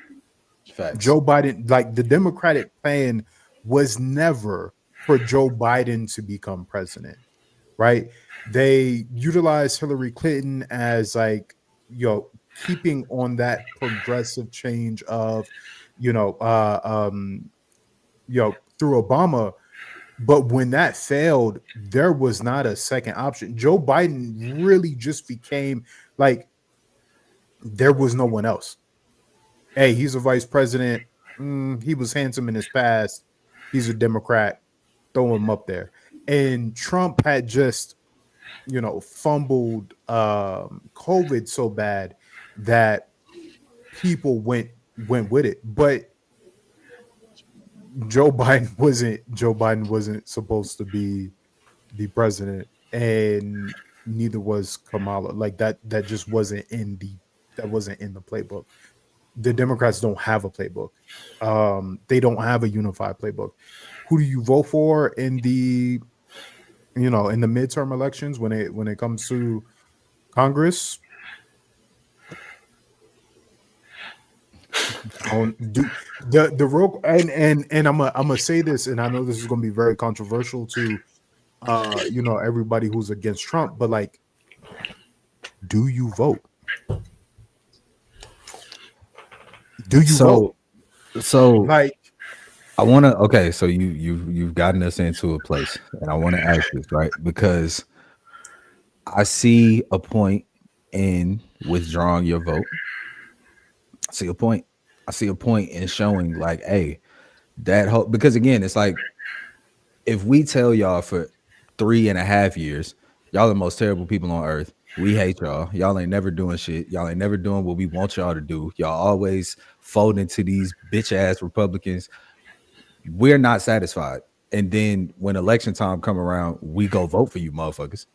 Facts. Joe Biden, like the Democratic plan was never for Joe Biden to become president, right? They utilized Hillary Clinton as like, keeping on that progressive change of, through Obama. But when that failed, there was not a second option. Joe Biden really just became like, there was no one else. Hey, he's a vice president. He was handsome in his past. He's a Democrat. Throw him up there. And Trump had just, fumbled COVID so bad that people went with it. But Joe Biden wasn't supposed to be the president, and neither was Kamala. Like that just wasn't in the playbook. The Democrats don't have a playbook. They don't have a unified playbook. Who do you vote for in the midterm elections when it comes to Congress? The real and I'm gonna say this, and I know this is gonna be very controversial to everybody who's against Trump, but like, do you vote? Do you vote? So Like, I want to. Okay, so you've gotten us into a place, and I want to ask this, right? Because I see a point in withdrawing your vote. I see a point. I see a point in showing like, hey, that whole, because again, it's like if we tell y'all for 3.5 years, y'all the most terrible people on earth. We hate y'all. Y'all ain't never doing shit. Y'all ain't never doing what we want y'all to do. Y'all always fold into these bitch ass Republicans. We're not satisfied. And then when election time come around, we go vote for you motherfuckers.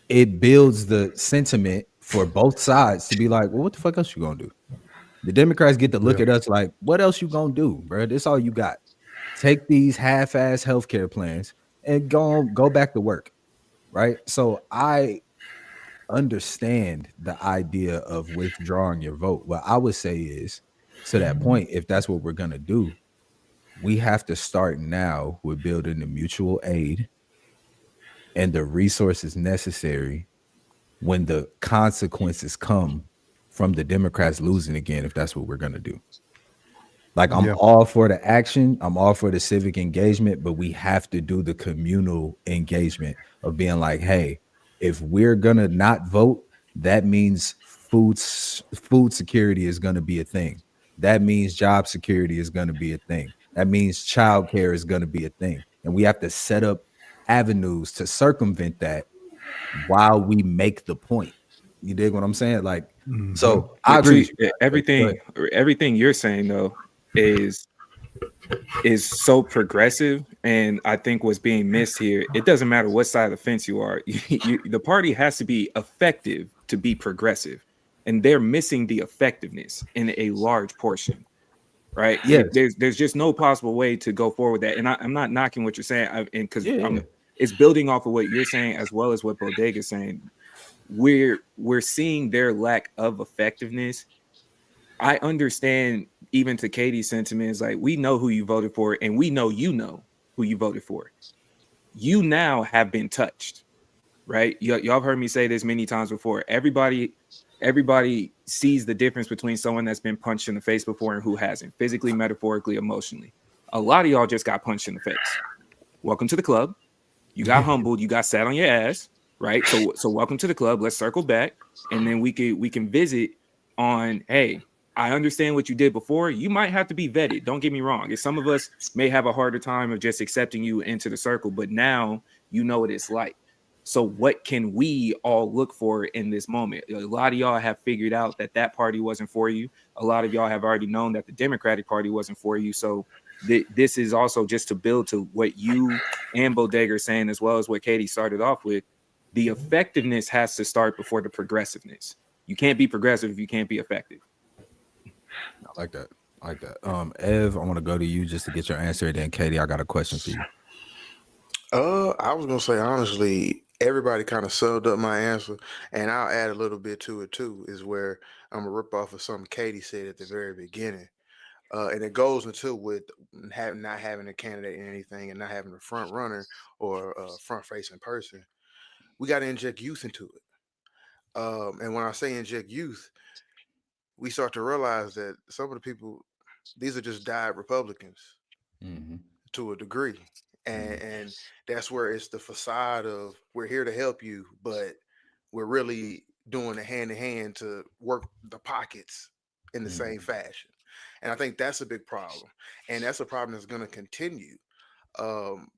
It builds the sentiment for both sides to be like, well, what the fuck else you gonna do? The Democrats get to look at us like, what else you gonna do, bro? This all you got. Take these half-ass healthcare plans and go back to work, right? So I understand the idea of withdrawing your vote. What I would say is, to that point, if that's what we're gonna do, we have to start now with building the mutual aid and the resources necessary when the consequences come from the Democrats losing again, if that's what we're gonna do. Like, I'm Yeah. all for the action, I'm all for the civic engagement, but we have to do the communal engagement of being like, hey, if we're gonna not vote, that means food security is gonna be a thing. That means job security is gonna be a thing. That means childcare is gonna be a thing. And we have to set up avenues to circumvent that while we make the point. You dig what I'm saying? Like, Mhm. so I agree with you. Everything you're saying though is so progressive, and I think what's being missed here, it doesn't matter what side of the fence you are. The party has to be effective to be progressive, and they're missing the effectiveness in a large portion, right? Yes. There's just no possible way to go forward with that, and I'm not knocking what you're saying, and because Yeah. it's building off of what you're saying as well as what Bodega is saying. We're seeing their lack of effectiveness. I understand, even to Katie's sentiment, is like, we know who you voted for, and we know who you voted for. You now have been touched, right? Y'all have heard me say this many times before. Everybody sees the difference between someone that's been punched in the face before and who hasn't, physically, metaphorically, emotionally. A lot of y'all just got punched in the face. Welcome to the club. You got humbled. You got sat on your ass, right? So welcome to the club. Let's circle back, and then we can visit on, hey, I understand what you did before. You might have to be vetted. Don't get me wrong. If some of us may have a harder time of just accepting you into the circle, but now you know what it's like. So what can we all look for in this moment? A lot of y'all have figured out that party wasn't for you. A lot of y'all have already known that the Democratic Party wasn't for you. So this is also just to build to what you and Bodega are saying, as well as what Katie started off with. The effectiveness has to start before the progressiveness. You can't be progressive if you can't be effective. I like that. Ev, I want to go to you just to get your answer. And then Katie, I got a question for you. I was gonna say honestly, everybody kind of subbed up my answer, and I'll add a little bit to it too. Is where I'm gonna rip off of something Katie said at the very beginning, and it goes into with not having a candidate in anything and not having a front runner or a front facing person. We got to inject youth into it, and when I say inject youth, we start to realize that some of the people, these are just died Republicans Mm-hmm. to a degree. And that's where it's the facade of we're here to help you, but we're really doing a hand in hand to work the pockets in the same fashion. And I think that's a big problem. And that's a problem that's going to continue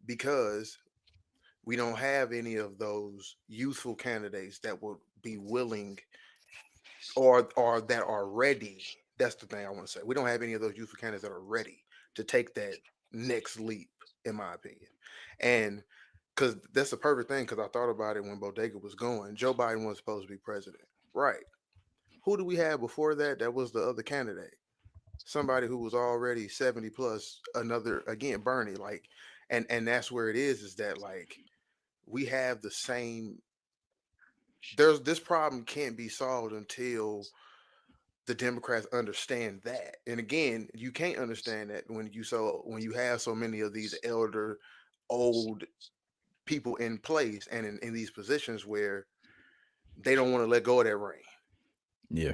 because we don't have any of those youthful candidates that would be willing or that are ready. That's the thing I want to say. We don't have any of those youthful candidates that are ready to take that next leap, in my opinion. And because that's the perfect thing, because I thought about it when Bodega was going. Joe Biden was supposed to be president. Right. Who do we have before that? That was the other candidate. Somebody who was already 70 plus, another again, Bernie. Like, and that's where it is that like we have the same this problem can't be solved until the Democrats understand that. And again, you can't understand that when you have so many of these elder, old people in place and in these positions where they don't want to let go of that reign. Yeah.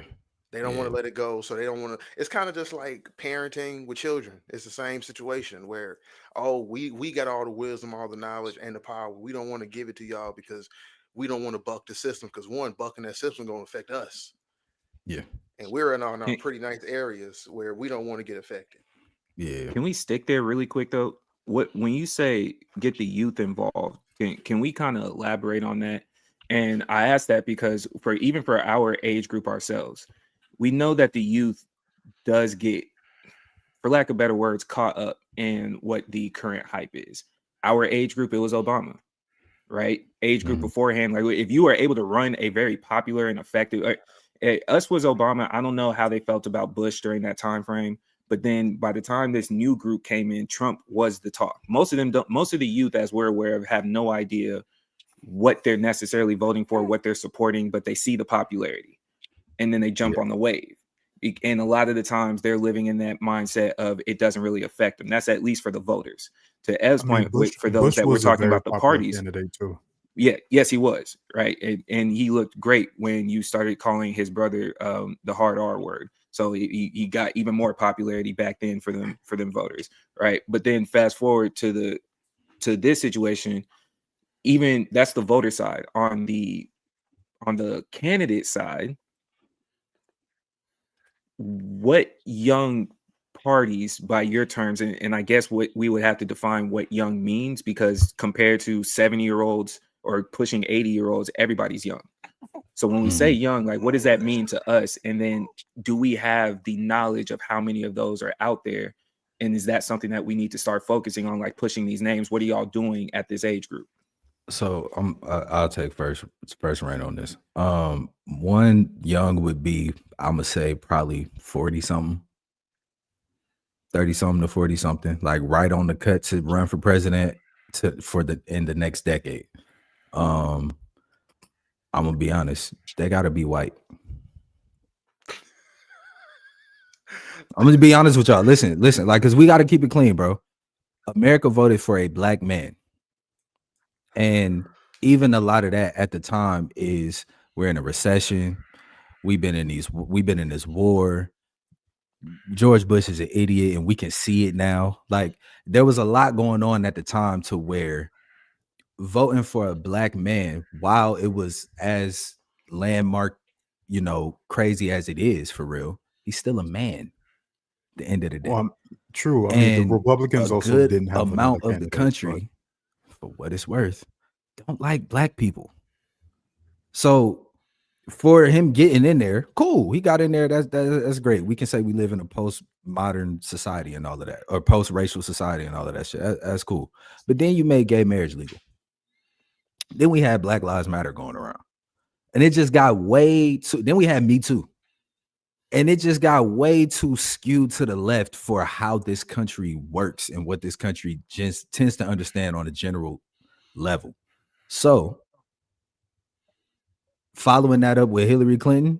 They don't want to let it go. So they don't want to. It's kind of just like parenting with children. It's the same situation where, oh, we got all the wisdom, all the knowledge, and the power. We don't want to give it to y'all because we don't want to buck the system. Because one, bucking that system going to affect us. Yeah. And we're in our pretty nice areas where we don't want to get affected. Yeah. Can we stick there really quick though? When you say get the youth involved, can we kind of elaborate on that? And I ask that because for our age group ourselves, we know that the youth does get, for lack of better words, caught up in what the current hype is. Our age group, it was Obama, right? Age group beforehand, like if you were able to run a very popular and effective, us was Obama. I don't know how they felt about Bush during that time frame, but then by the time this new group came in, Trump was the talk. Most of the youth, as we're aware of, have no idea what they're necessarily voting for, what they're supporting, but they see the popularity and then they jump on the wave. And a lot of the times they're living in that mindset of it doesn't really affect them. That's at least for the voters. To Ev's point, for those that were talking about the parties, candidate too. Yeah, yes, he was, right, and he looked great when you started calling his brother the hard R word. So he got even more popularity back then for them voters, right? But then fast forward to this situation, even that's the voter side. On the candidate side, what young parties, by your terms, and I guess what we would have to define what young means, because compared to 70-year-olds or pushing 80-year-olds, everybody's young. So when we say young, like, what does that mean to us? And then do we have the knowledge of how many of those are out there? And is that something that we need to start focusing on, like pushing these names? What are y'all doing at this age group? So I'll take first reign on this. One young would be, I'm gonna say probably 40 something, 30 something to 40 something, like right on the cut to run for president in the next decade. I'm gonna be honest, they gotta be white. I'm gonna be honest with y'all. Listen, like, cause we gotta keep it clean, bro. America voted for a black man. And even a lot of that at the time is we're in a recession. We've been in this war. George Bush is an idiot, and we can see it now. Like, there was a lot going on at the time to where voting for a black man, while it was as landmark, crazy as it is for real, he's still a man at the end of the day. True. I mean, the Republicans also didn't have amount of the country, for what it's worth, don't like black people. So for him getting in there, cool. He got in there. That's great. We can say we live in a postmodern society and all of that, or post-racial society and all of that shit. That's cool. But then you made gay marriage legal. Then we had Black Lives Matter going around, and it just got way too. Then we had Me Too, and it just got way too skewed to the left for how this country works and what this country just tends to understand on a general level. So, following that up with Hillary Clinton,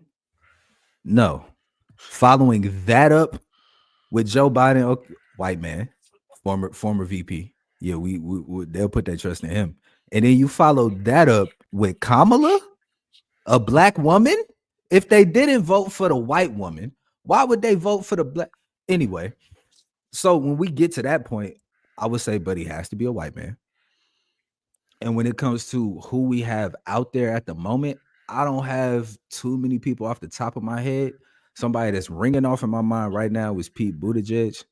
no. Following that up with Joe Biden, okay, white man, former VP. Yeah, we they'll put their trust in him. And then you follow that up with Kamala, a black woman. If they didn't vote for the white woman, why would they vote for the black? Anyway, so when we get to that point, I would say, but he has to be a white man. And when it comes to who we have out there at the moment, I don't have too many people off the top of my head. Somebody that's ringing off in my mind right now is Pete Buttigieg.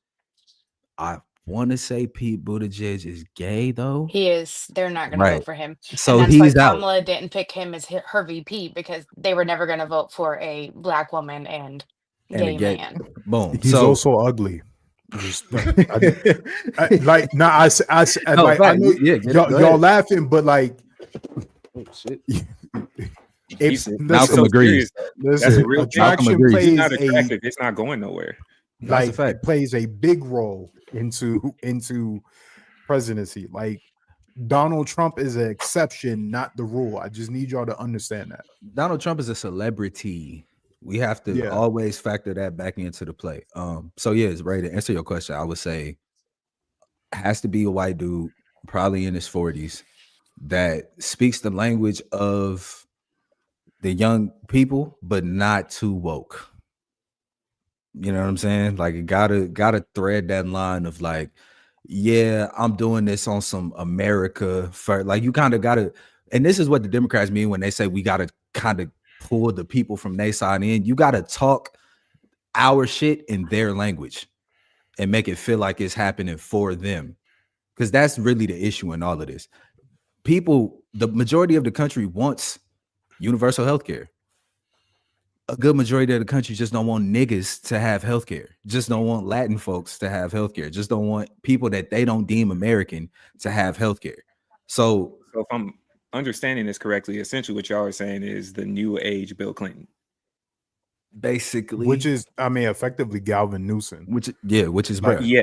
I want to say Pete Buttigieg is gay, though. He is. They're not going to vote for him. So and that's he's why out. Kamala didn't pick him as her VP, because they were never going to vote for a black woman and gay man. Boom. He's also ugly. I know y'all laughing, but like, oh shit. Malcolm agrees. That's a real attraction. Plays not attractive. It's not going nowhere. Like, it plays a big role into presidency. Like, Donald Trump is an exception, not the rule. I just need y'all to understand that. Donald Trump is a celebrity. We have to always factor that back into the play. So yes, right, to answer your question, I would say has to be a white dude, probably in his 40s, that speaks the language of the young people, but not too woke. You know what I'm saying? Like, it gotta thread that line of like, yeah, I'm doing this on some America first. Like, you kind of gotta, and this is what the Democrats mean when they say we gotta kind of pull the people from their side in. You gotta talk our shit in their language and make it feel like it's happening for them, because that's really the issue in all of this. People, the majority of the country wants universal health care. A good majority of the country just don't want niggas to have healthcare. Just don't want Latin folks to have healthcare. Just don't want people that they don't deem American to have healthcare. So if I'm understanding this correctly, essentially what y'all are saying is the new age Bill Clinton. Basically. Which is, I mean, effectively Galvin Newsom. Which is like, bro. Yeah.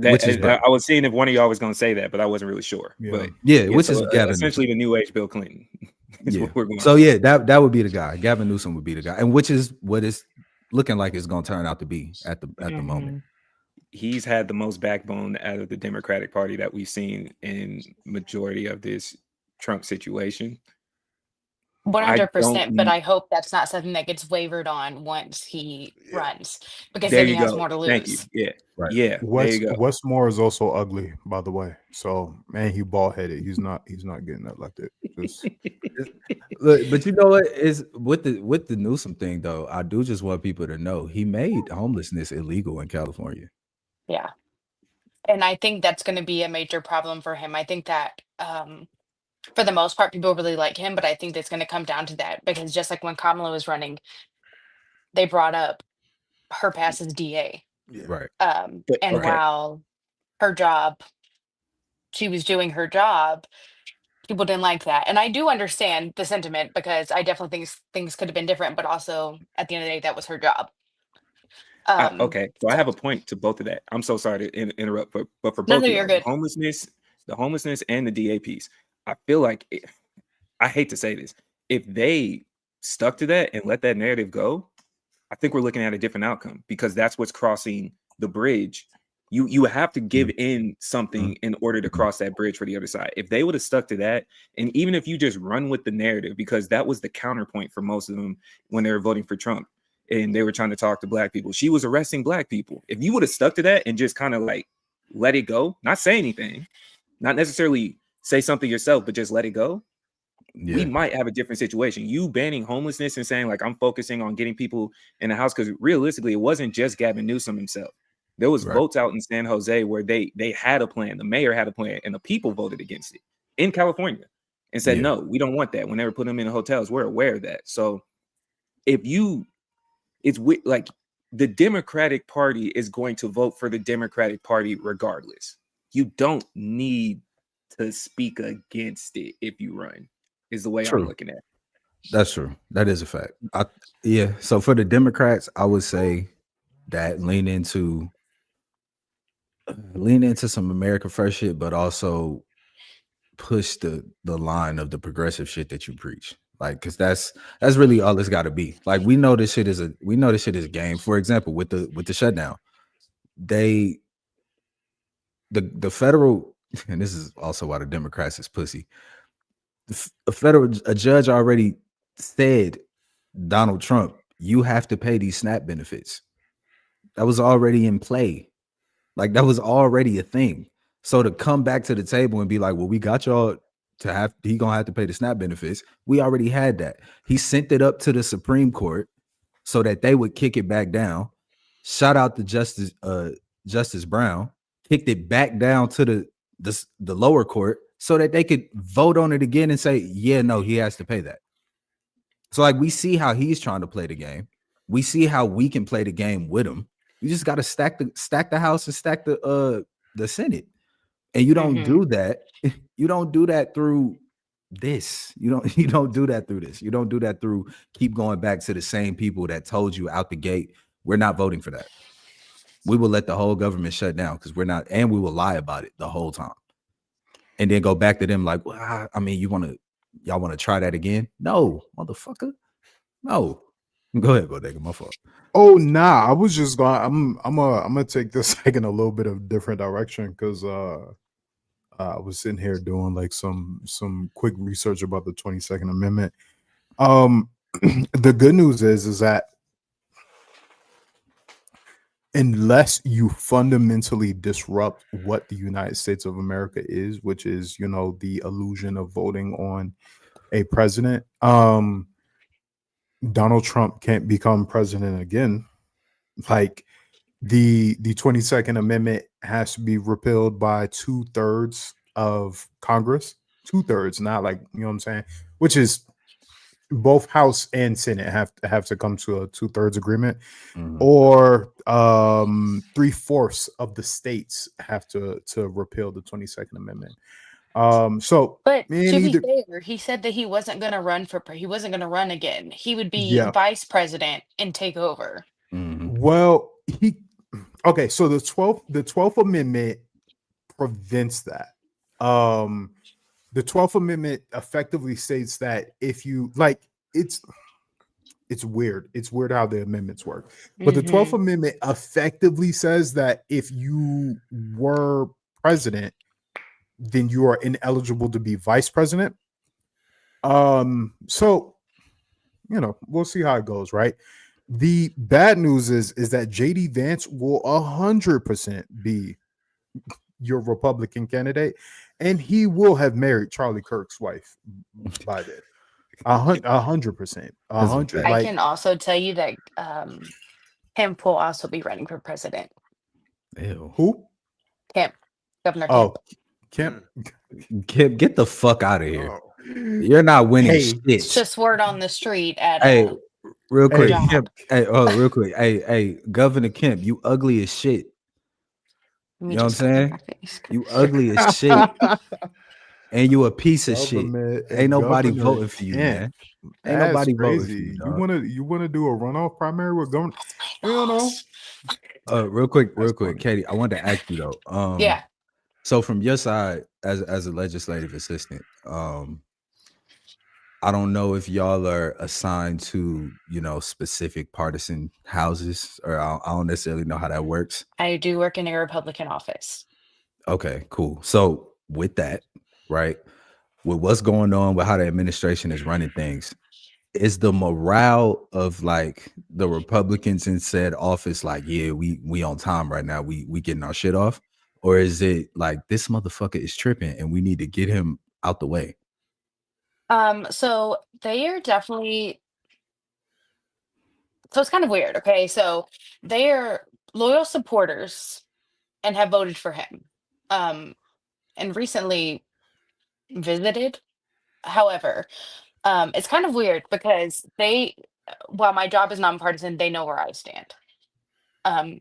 which is I was seeing if one of y'all was going to say that, but I wasn't really sure. Yeah. But which so, is Gavin essentially Newsom. the new age Bill Clinton. Is Yeah. what we're going So with. yeah, that would be the guy. Gavin Newsom would be the guy, and which is what it's looking like it's going to turn out to be at the moment. He's had the most backbone out of the Democratic Party that we've seen in majority of this Trump situation. 100%, but I hope that's not something that gets wavered on once he runs, because There then he you has go. more to Thank you. lose. Yeah. Right. Yeah. There you go. Westmore is also ugly, by the way. So, man, he bald headed. He's not getting elected. Just Look, but you know what is with the Newsom thing though? I do just want people to know he made homelessness illegal in California. Yeah. And I think that's going to be a major problem for him. I think that for the most part, people really like him, but I think that's going to come down to that, because just like when Kamala was running, they brought up her past as DA. Yeah. Right. And Okay. while she was doing her job, people didn't like that. And I do understand the sentiment, because I definitely think things could have been different, but also at the end of the day, that was her job. Okay, so I have a point to both of that. I'm so sorry to interrupt, but for No, both of you're y'all, good. the homelessness and the DA piece, I feel like I hate to say this, if they stuck to that and let that narrative go, I think we're looking at a different outcome, because that's what's crossing the bridge. You have to give in something in order to cross that bridge for the other side. If they would have stuck to that, and even if you just run with the narrative, because that was the counterpoint for most of them when they were voting for Trump and they were trying to talk to black people. She was arresting black people. If you would have stuck to that and just kind of like let it go, not say anything, not necessarily say something yourself, but just let it go, we might have a different situation. You banning homelessness and saying like I'm focusing on getting people in the house, because realistically, it wasn't just Gavin Newsom himself. There was votes out in San Jose where they had a plan. The mayor had a plan, and the people voted against it in California and said, no, we don't want that. When they were putting them in the hotels, we're aware of that. So if it's like the Democratic Party is going to vote for the Democratic Party regardless. You don't need to speak against it if you run, is the way I'm looking at it. That's true. That is a fact. So for the Democrats, I would say that lean into some America First shit, but also push the line of the progressive shit that you preach. Like, because that's really all it's got to be. Like, we know this shit is a game. For example, with the shutdown, the federal, and this is also why the Democrats is pussy. A judge already said, Donald Trump, you have to pay these SNAP benefits. That was already in play. Like, that was already a thing. So to come back to the table and be like, well, we got y'all to have, he gonna have to pay the SNAP benefits. We already had that. He sent it up to the Supreme Court so that they would kick it back down. Shout out to Justice Brown, kicked it back down to the lower court so that they could vote on it again and say, yeah, no, he has to pay that. So like, we see how he's trying to play the game. We see how we can play the game with him. You just got to stack the House and stack the Senate. And you don't do that. You don't do that through this. You don't do that through this. You don't do that through keep going back to the same people that told you out the gate, we're not voting for that. We will let the whole government shut down because we're not, and we will lie about it the whole time. And then go back to them like, well, I mean, y'all want to try that again? No, motherfucker. No. Go ahead, Bodega. My fault. Oh nah, I was just going. I'm gonna take this like in a little bit of different direction, because I was sitting here doing like some quick research about the 22nd Amendment. The good news is that unless you fundamentally disrupt what the United States of America is, which is, the illusion of voting on a president, Donald Trump can't become president again. Like, the 22nd Amendment has to be repealed by 2/3 of Congress. 2/3, not like, you know what I'm saying, which is both House and Senate have to come to a 2/3 agreement, or 3/4 of the states have to repeal the 22nd Amendment. But man, to be fair, he said that he wasn't going to run he wasn't going to run again. He would be vice president and take over. Well, Okay, so the 12th Amendment prevents that. Um, the 12th Amendment effectively states that if you like, it's it's weird. It's weird how the amendments work. But the 12th Hmm. Amendment effectively says that if you were president, then you are ineligible to be vice president. So we'll see how it goes, right? The bad news is that JD Vance will 100% be your Republican candidate, and he will have married Charlie Kirk's wife by then. 100%. That's a 100, fact. I like can also tell you that Kemp will also be running for president. Ew. who? Kemp, Governor Kemp. Oh, Kemp. Kip, get the fuck out of here. Oh, You're not winning Hey, shit. It's just word on the street at Hey, real the hey, quick, job. Kemp. Hey, real quick. Hey, Governor Kemp, you ugly as shit. Let You me know what I'm just cover my saying? face. You ugly as shit. And you a piece of shit. government Ain't and nobody Governor voting for you, Kemp. man. Ain't That's nobody voting for you, crazy. You dog. wanna do a runoff primary with governor? That's You my don't know. boss. Real That's quick, funny. Katie. I wanted to ask you though. Yeah. So from your side as a legislative assistant, I don't know if y'all are assigned to, specific partisan houses, or I don't necessarily know how that works. I do work in a Republican office. Okay, cool. So with that, right, with what's going on with how the administration is running things, is the morale of like the Republicans in said office like, yeah, we on time right now, we getting our shit off, or is it like this motherfucker is tripping and we need to get him out the way? So they are definitely, so it's kind of weird. Okay. So they are loyal supporters and have voted for him. Um, and recently visited. However, it's kind of weird because while my job is nonpartisan, they know where I stand. Um,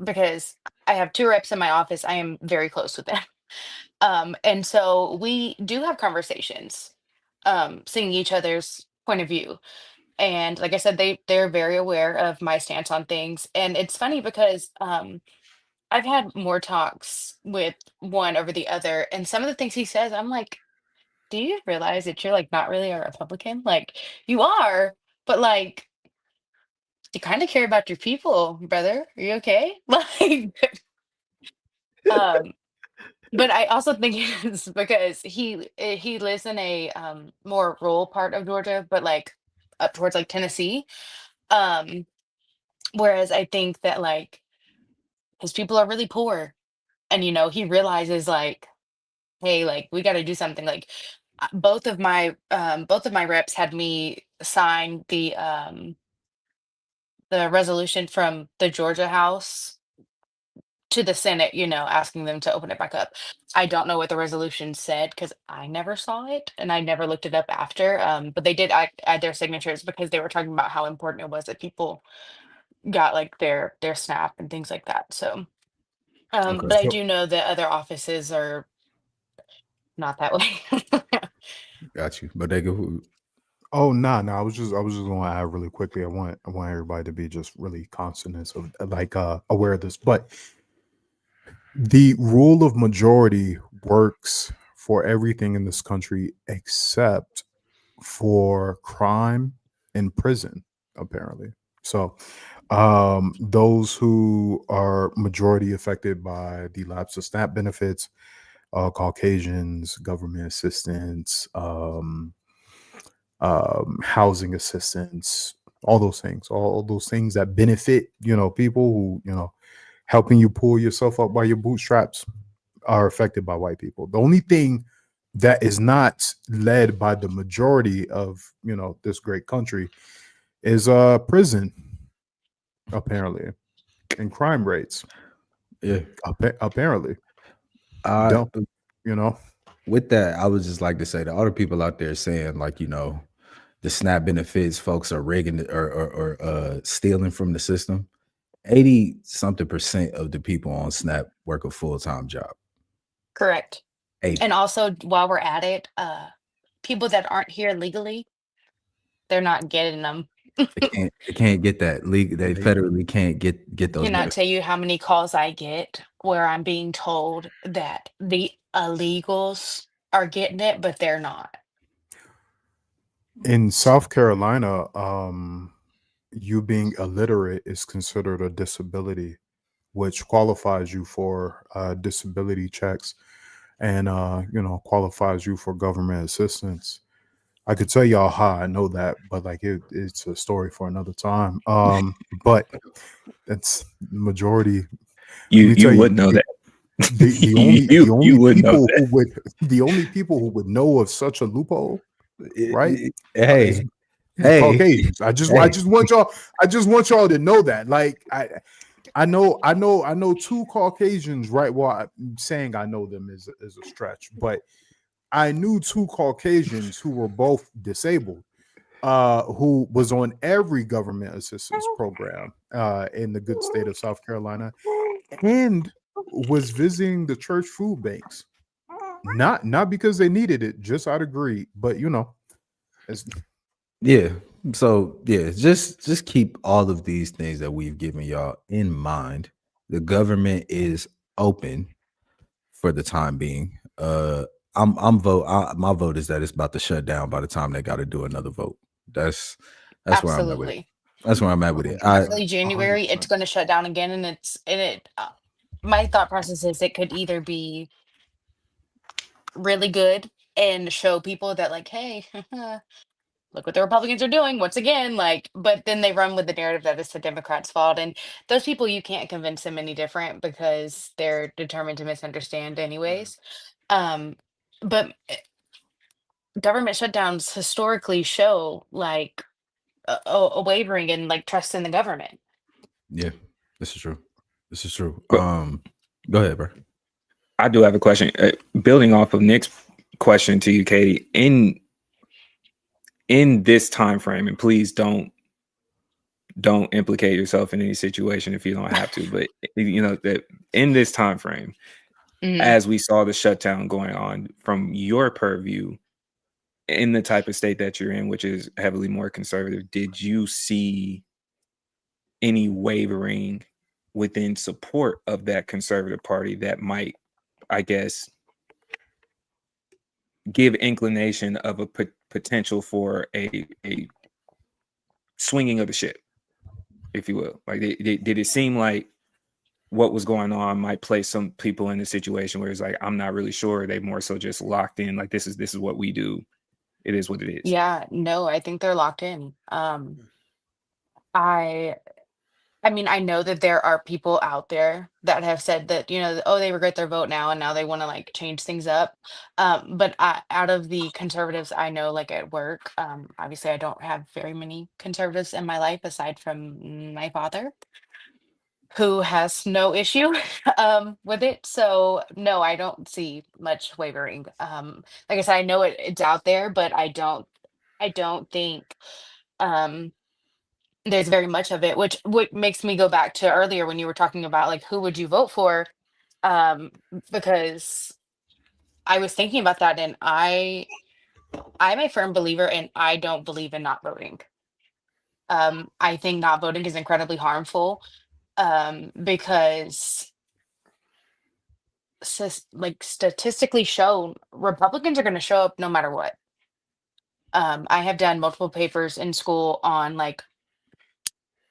because I have two reps in my office, I am very close with them. And so we do have conversations, seeing each other's point of view. And like I said, they're very aware of my stance on things. And it's funny because I've had more talks with one over the other, and some of the things he says, I'm like, do you realize that you're like not really a Republican? Like you are, but like you kind of care about your people, brother. Are you okay? Like, um, but I also think it's because he lives in a more rural part of Georgia, but like up towards like Tennessee. Um, Whereas I think that like his people are really poor, and he realizes like, hey, like we got to do something. Like both of my reps had me sign the resolution from the Georgia House to the Senate, asking them to open it back up. I don't know what the resolution said because I never saw it and I never looked it up after. But they did add their signatures because they were talking about how important it was that people got like their SNAP and things like that. So, Okay. but I So do know that other offices are not that way. Got you. But they go, oh nah. I was just gonna add really quickly. I want everybody to be just really conscious of like aware of this. But the rule of majority works for everything in this country except for crime in prison, apparently. So those who are majority affected by the lapse of SNAP benefits, Caucasians, government assistance, housing assistance, all those things that benefit, people who, helping you pull yourself up by your bootstraps are affected by white people. The only thing that is not led by the majority of, this great country is prison, apparently, and crime rates. yeah. Apparently. Uh Don't, you know. with that, I would just like to say to all the people out there saying, like, the SNAP benefits, folks are rigging it or stealing from the system. 80 something percent of the people on SNAP work a full-time job. Correct. 80. And also, while we're at it, people that aren't here legally, they're not getting them. They can't get that legal. They They federally can't get those Cannot tell benefits. you how many calls I get where I'm being told that the illegals are getting it, but they're not. in South Carolina, you being illiterate is considered a disability, which qualifies you for disability checks and qualifies you for government assistance. I could tell y'all how I know that, but like it's a story for another time. But that's majority. Let me You tell you, would know that. the only you the you only would know people that. who would the only people who would know of such a loophole, right? Is Hey, the hey, Caucasians. I hey. just want y'all to know that. Like I know two Caucasians, right? Well, I'm saying I know them is a stretch, but I knew two Caucasians who were both disabled, who was on every government assistance program in the good state of South Carolina, and was visiting the church food banks. Not because they needed it, just out of greed, but it's, Yeah. So yeah, just keep all of these things that we've given y'all in mind. The government is open for the time being. My vote is that it's about to shut down by the time they got to do another vote. That's that's where I'm at with it. Absolutely. That's where I'm at with it. I Early hundred January, it's percent. going to shut down again, and my thought process is it could either be really good and show people that like, hey, look what the Republicans are doing once again, like, but then they run with the narrative that it's the Democrats' fault, and those people you can't convince them any different because they're determined to misunderstand anyways. Um, but government shutdowns historically show like a wavering in like trust in the government. Yeah, this is true. This is true. But Go ahead, bro. I do have a question. Building off of Nick's question to you, Katie, in this time frame, and please don't implicate yourself in any situation if you don't have to, but that in this time frame, Mhm. as we saw the shutdown going on, from your purview, in the type of state that you're in, which is heavily more conservative, did you see any wavering within support of that conservative party that might, I guess, give inclination of a potential for a swinging of the ship, if you will? Like, did it seem like what was going on might place some people in a situation where it's like, I'm not really sure. They more so just locked in, like this is what we do. It is what it is. Yeah, no, I think they're locked in. I I mean, I know that there are people out there that have said that, oh, they regret their vote now and now they want to like change things up. But out of the conservatives I know, like at work, obviously I don't have very many conservatives in my life aside from my father, who has no issue with it. So no, I don't see much wavering. Like I said, I know it's out there, but I don't think um there's very much of it, which what makes me go back to earlier when you were talking about like who would you vote for? Um, because I was thinking about that and I'm a firm believer and I don't believe in not voting. I think not voting is incredibly harmful because like statistically shown Republicans are going to show up no matter what. I have done multiple papers in school on like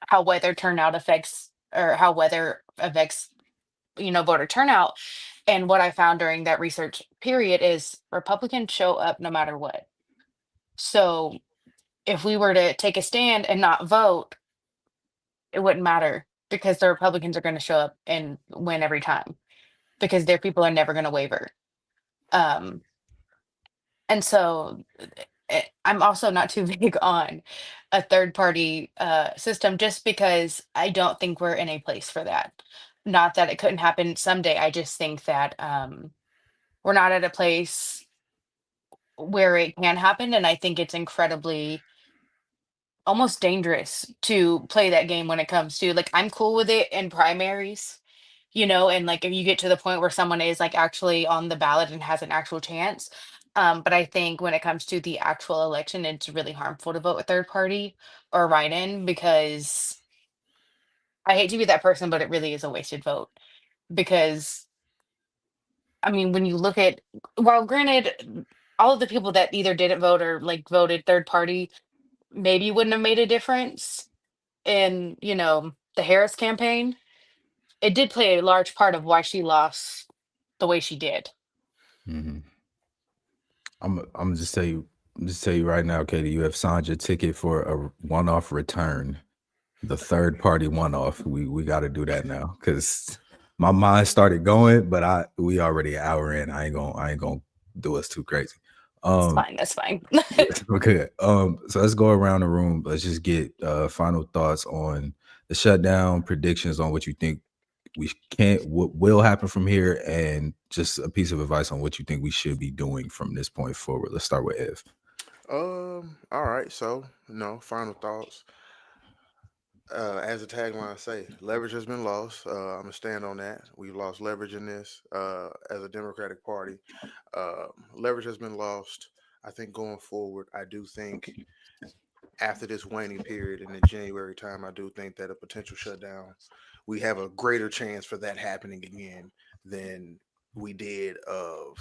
how weather turnout affects or how weather affects voter turnout. And what I found during that research period is Republicans show up no matter what. So if we were to take a stand and not vote, it wouldn't matter because the Republicans are going to show up and win every time because their people are never going to waver. Um, and so I'm also not too big on a third party system just because I don't think we're in a place for that. Not that it couldn't happen someday. I just think that we're not at a place where it can happen, and I think it's incredibly almost dangerous to play that game when it comes to like I'm cool with it in primaries, and like if you get to the point where someone is like actually on the ballot and has an actual chance, But I think when it comes to the actual election, it's really harmful to vote a third party or write in because I hate to be that person, but it really is a wasted vote. Because I mean, when you look at, while granted, all of the people that either didn't vote or like voted third party maybe wouldn't have made a difference in, the Harris campaign, it did play a large part of why she lost the way she did. Mhm. I'm just tell you right now, Katie, you have signed your ticket for a one-off return. The third party one-off. We got to do that now because my mind started going, but we already an hour in. I ain't gonna do us too crazy. It's Um, fine. That's fine. okay. So let's go around the room. Let's just get final thoughts on the shutdown, predictions on what you think what will happen from here, and just a piece of advice on what you think we should be doing from this point forward. Let's start with Ev. All right. So, final thoughts. As the tagline say, leverage has been lost. I'm gonna stand on that. We've lost leverage in this as a Democratic Party. Leverage has been lost. I think going forward, I do think after this waning period in the January time, I do think that a potential shutdown, we have a greater chance for that happening again than we did of.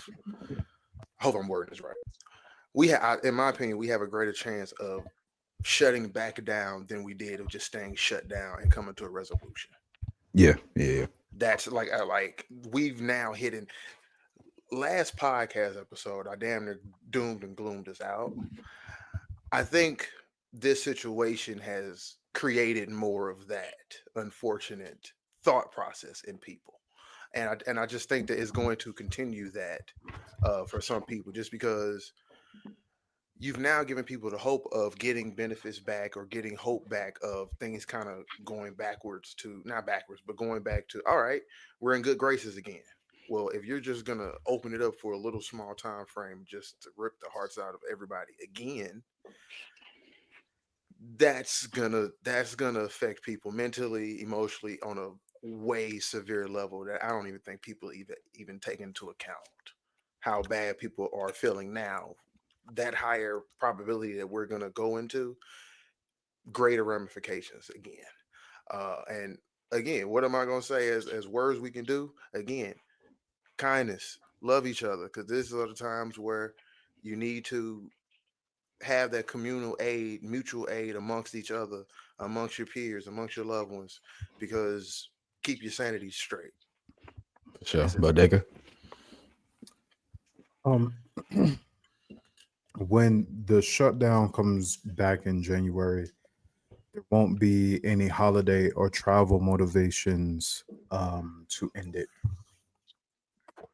I hope I'm wording this right. In my opinion, we have a greater chance of shutting back down than we did of just staying shut down and coming to a resolution. Yeah. That's like we've now hit in last podcast episode. I damn near doomed and gloomed us out. I think this situation has created more of that unfortunate thought process in people, and I just think that it's going to continue that for some people, just because you've now given people the hope of getting benefits back or getting hope back of things kind of going backwards to not backwards, but going back to all right, we're in good graces again. Well, if you're just gonna open it up for a little small time frame just to rip the hearts out of everybody again, that's gonna affect people mentally, emotionally on a way severe level that I don't even think people even take into account how bad people are feeling now. That higher probability that we're gonna go into greater ramifications again. And again, what am I gonna say as words we can do? Again, kindness, love each other, because these are the times where you need to have that communal aid, mutual aid amongst each other, amongst your peers, amongst your loved ones, because keep your sanity straight. Sure. That's it for me. Bodega. Um, when the shutdown comes back in January, there won't be any holiday or travel motivations to end it.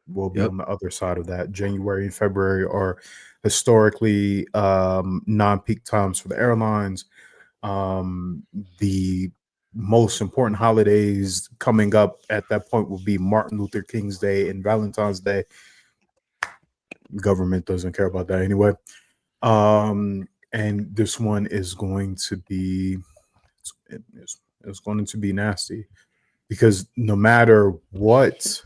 We'll be Yep. on the other side of that. January and February are historically non-peak times for the airlines. The most important holidays coming up at that point will be Martin Luther King's Day and Valentine's Day. Government doesn't care about that anyway. And this one is going to be it's going to be nasty because no matter what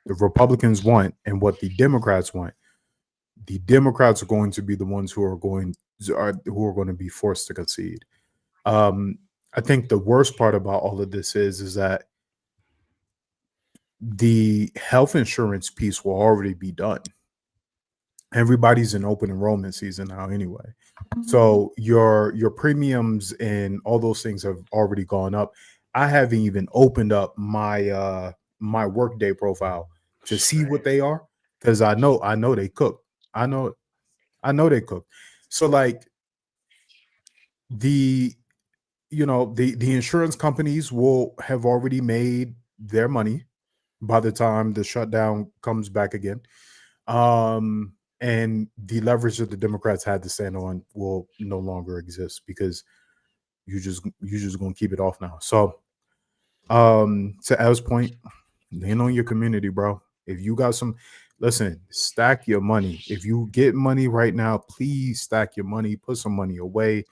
the Republicans want and what the Democrats want, the Democrats are going to be the ones who are going to be forced to concede. I think the worst part about all of this is that the health insurance piece will already be done. Everybody's in open enrollment season now anyway. So your premiums and all those things have already gone up. I haven't even opened up my my workday profile to see what they are because I know they cook. I know they cook. So like the the insurance companies will have already made their money by the time the shutdown comes back again. And the leverage that the Democrats had to stand on will no longer exist because you just gonna keep it off now. So to Al's point, lean on your community, bro. If you got some listen, stack your money. If you get money right now, please stack your money, put some money away.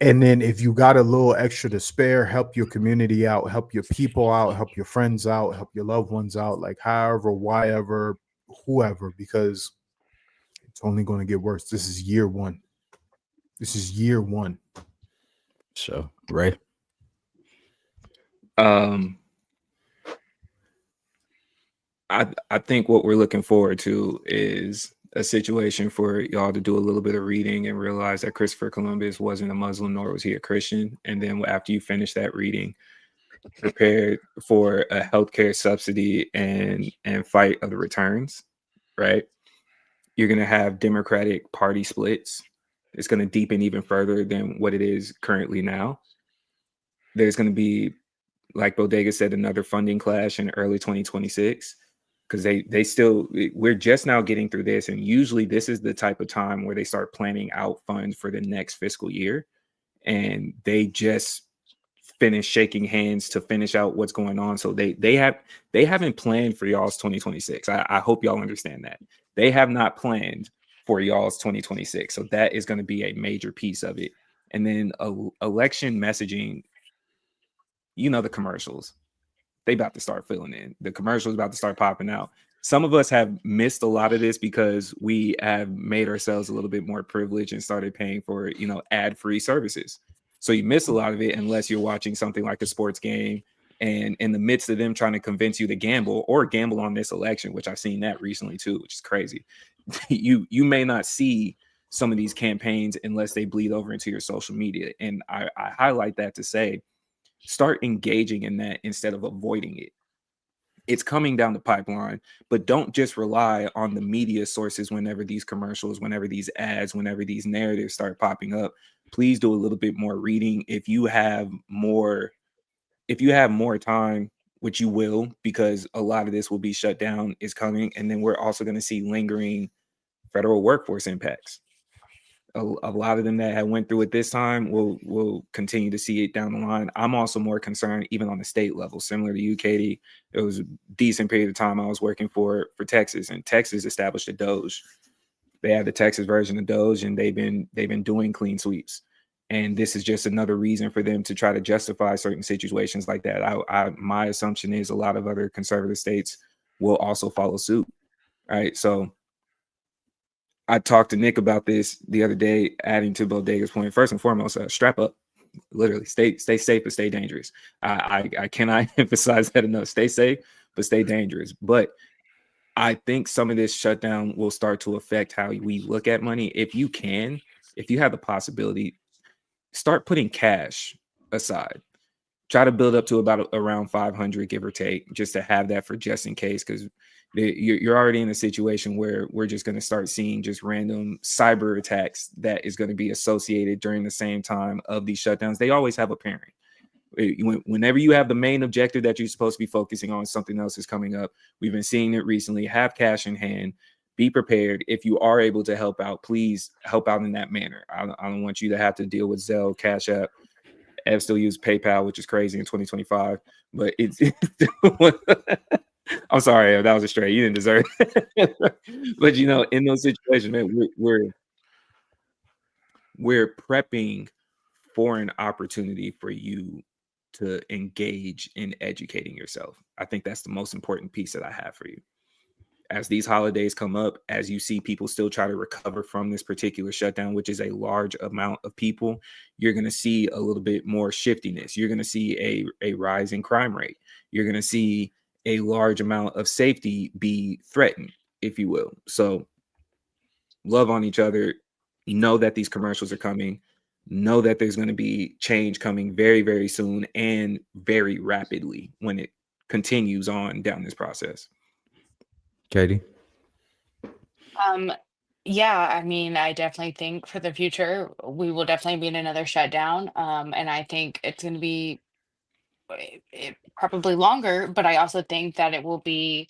And then if you got a little extra to spare, help your community out, help your people out, help your friends out, help your loved ones out, like however, why ever, whoever, because it's only going to get worse. This is year one. This is year one. So, Ray. Um, I think what we're looking forward to is a situation for y'all to do a little bit of reading and realize that Christopher Columbus wasn't a Muslim nor was he a Christian. And then after you finish that reading, prepare for a healthcare subsidy and fight of the returns, right? You're going to have Democratic Party splits. It's going to deepen even further than what it is currently now. There's going to be, like Bodega said, another funding clash in early 2026 because they still, we're just now getting through this, and usually this is the type of time where they start planning out funds for the next fiscal year, and they just finish shaking hands to finish out what's going on. So they haven't planned for y'all's 2026. I hope y'all understand that they have not planned for y'all's 2026. So that is going to be a major piece of it. And then election messaging, the commercials, they about to start filling in. The commercials about to start popping out. Some of us have missed a lot of this because we have made ourselves a little bit more privileged and started paying for, ad-free services. So you miss a lot of it unless you're watching something like a sports game and in the midst of them trying to convince you to gamble or gamble on this election, which I've seen that recently too, which is crazy. You may not see some of these campaigns unless they bleed over into your social media. And I highlight that to say, start engaging in that instead of avoiding it. It's coming down the pipeline, but don't just rely on the media sources whenever these commercials, whenever these ads, whenever these narratives start popping up. Please do a little bit more reading. If you have more time, which you will, because a lot of this will be shut down, is coming. And then we're also going to see lingering federal workforce impacts. A lot of them that have went through it this time will continue to see it down the line. I'm also more concerned even on the state level, similar to you, Katie. It was a decent period of time I was working for Texas, and Texas established a Doge. They have the Texas version of Doge, and they've been doing clean sweeps. And this is just another reason for them to try to justify certain situations like that. My assumption is a lot of other conservative states will also follow suit. All right, so I talked to Nick about this the other day, adding to Bodega's point. First and foremost, strap up. Literally, stay safe, but stay dangerous. I cannot emphasize that enough. Stay safe, but stay dangerous. But I think some of this shutdown will start to affect how we look at money. If you have the possibility, start putting cash aside. Try to build up to around 500, give or take, just to have that for just in case, because you're already in a situation where we're just going to start seeing just random cyber attacks that is going to be associated during the same time of these shutdowns. They always have a parent. Whenever you have the main objective that you're supposed to be focusing on, something else is coming up. We've been seeing it recently. Have cash in hand. Be prepared. If you are able to help out, please help out in that manner. I don't want you to have to deal with Zelle, Cash App. Ev still use PayPal, which is crazy in 2025. But it's I'm sorry, Ev, that was a stray. You didn't deserve it. But in those situations, man, we're prepping for an opportunity for you to engage in educating yourself. I think that's the most important piece that I have for you. As these holidays come up, as you see people still try to recover from this particular shutdown, which is a large amount of people, you're going to see a little bit more shiftiness. You're going to see a rise in crime rate. You're going to see a large amount of safety be threatened, if you will. So love on each other. Know that these commercials are coming. Know that there's going to be change coming very, very soon and very rapidly when it continues on down this process. Katie? Yeah, I mean, I definitely think for the future, we will definitely be in another shutdown. And I think it's going to be probably longer, but I also think that it will be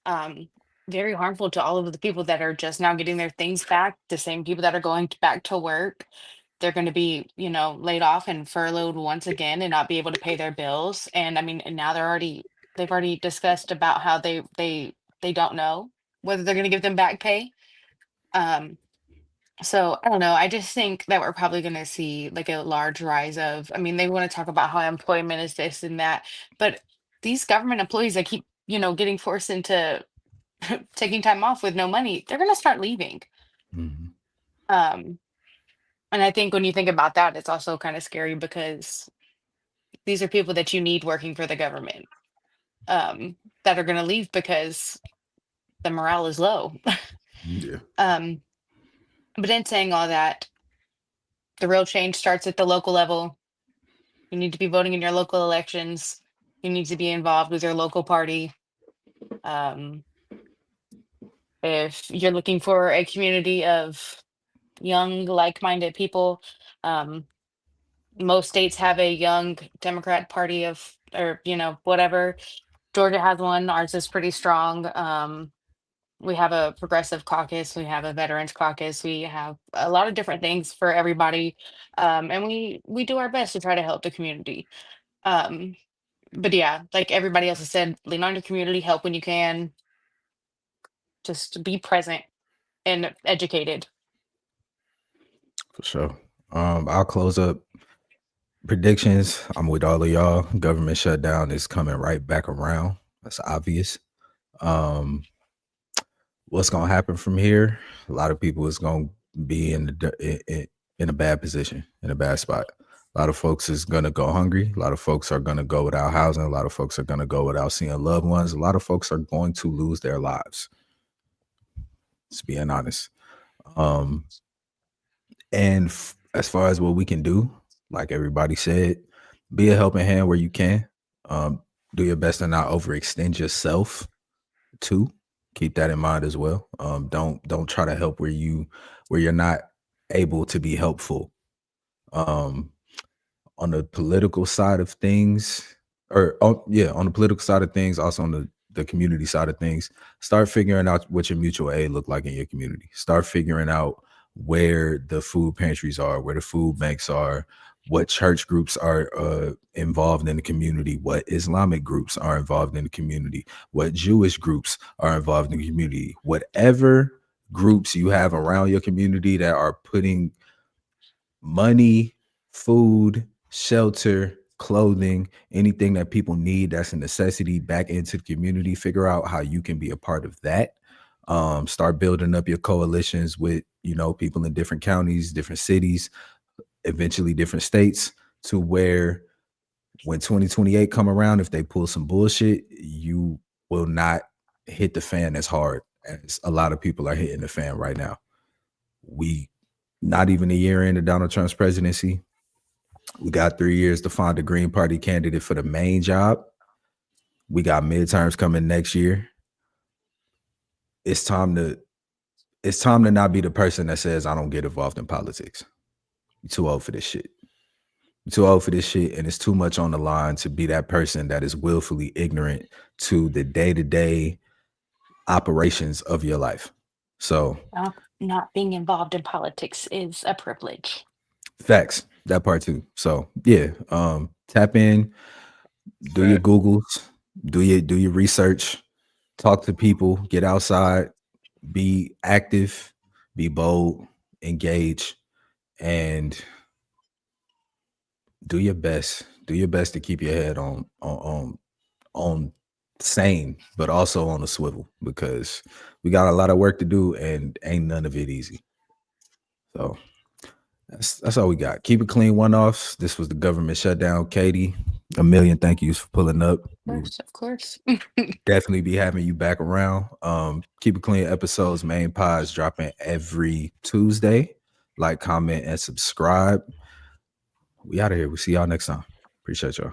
um, very harmful to all of the people that are just now getting their things back, the same people that are going back to work. They're going to be, laid off and furloughed once again and not be able to pay their bills. And I mean, and now they've already discussed about how they don't know whether they're going to give them back pay. Um, so I don't know. I just think that we're probably going to see like a large rise of, I mean, they want to talk about how employment is this and that, but these government employees that keep, getting forced into taking time off with no money, they're gonna start leaving. Mhm. Um, and I think when you think about that, it's also kind of scary because these are people that you need working for the government, that are gonna leave because the morale is low. Yeah. Um, but in saying all that, the real change starts at the local level. You need to be voting in your local elections. You need to be involved with your local party. Um, if you're looking for a community of young, like-minded people, um, most states have a young Democrat party of, or whatever. Georgia has one. Ours is pretty strong. We have a progressive caucus. We have a veterans caucus. We have a lot of different things for everybody, and we do our best to try to help the community. Um, but yeah, like everybody else has said, lean on your community, help when you can, just be present and educated. For sure. I'll close up predictions. I'm with all of y'all. Government shutdown is coming right back around. That's obvious. Um, what's gonna happen from here? A lot of people is gonna be in a bad position, in a bad spot. A lot of folks is gonna go hungry. A lot of folks are gonna go without housing. A lot of folks are gonna go without seeing loved ones. A lot of folks are going to lose their lives. Just being honest. Um, and as far as what we can do, like everybody said, be a helping hand where you can. Um, do your best to not overextend yourself too. Keep that in mind as well. Don't try to help where you're not able to be helpful. Um, on the political side of things, or on the political side of things, also on the community side of things, start figuring out what your mutual aid look like in your community. Start figuring out where the food pantries are, where the food banks are, what church groups are involved in the community, what Islamic groups are involved in the community, what Jewish groups are involved in the community, whatever groups you have around your community that are putting money, food, shelter, clothing, anything that people need that's a necessity back into the community. Figure out how you can be a part of that. Start building up your coalitions with people in different counties, different cities, eventually different states, to where when 2028 come around, if they pull some bullshit, you will not hit the fan as hard as a lot of people are hitting the fan right now. We not even a year into Donald Trump's presidency. We got 3 years to find a Green Party candidate for the main job. We got midterms coming next year. It's time to not be the person that says, I don't get involved in politics. You're too old for this shit. You're too old for this shit, and it's too much on the line to be that person that is willfully ignorant to the day-to-day operations of your life. So Not being involved in politics is a privilege. facts, that part too. So yeah, tap in, do your Googles, do your research, talk to people, get outside, be active, be bold, engage, and do your best. Do your best to keep your head on sane, but also on a swivel, because we got a lot of work to do and ain't none of it easy. So that's all we got. Keep it clean, one-offs. This was the government shutdown. Katie, a million thank yous for pulling up. Of course. Definitely be having you back around. Keep it clean episodes, main pods dropping every Tuesday. Like, comment, and subscribe. We out of here. We'll see y'all next time. Appreciate y'all.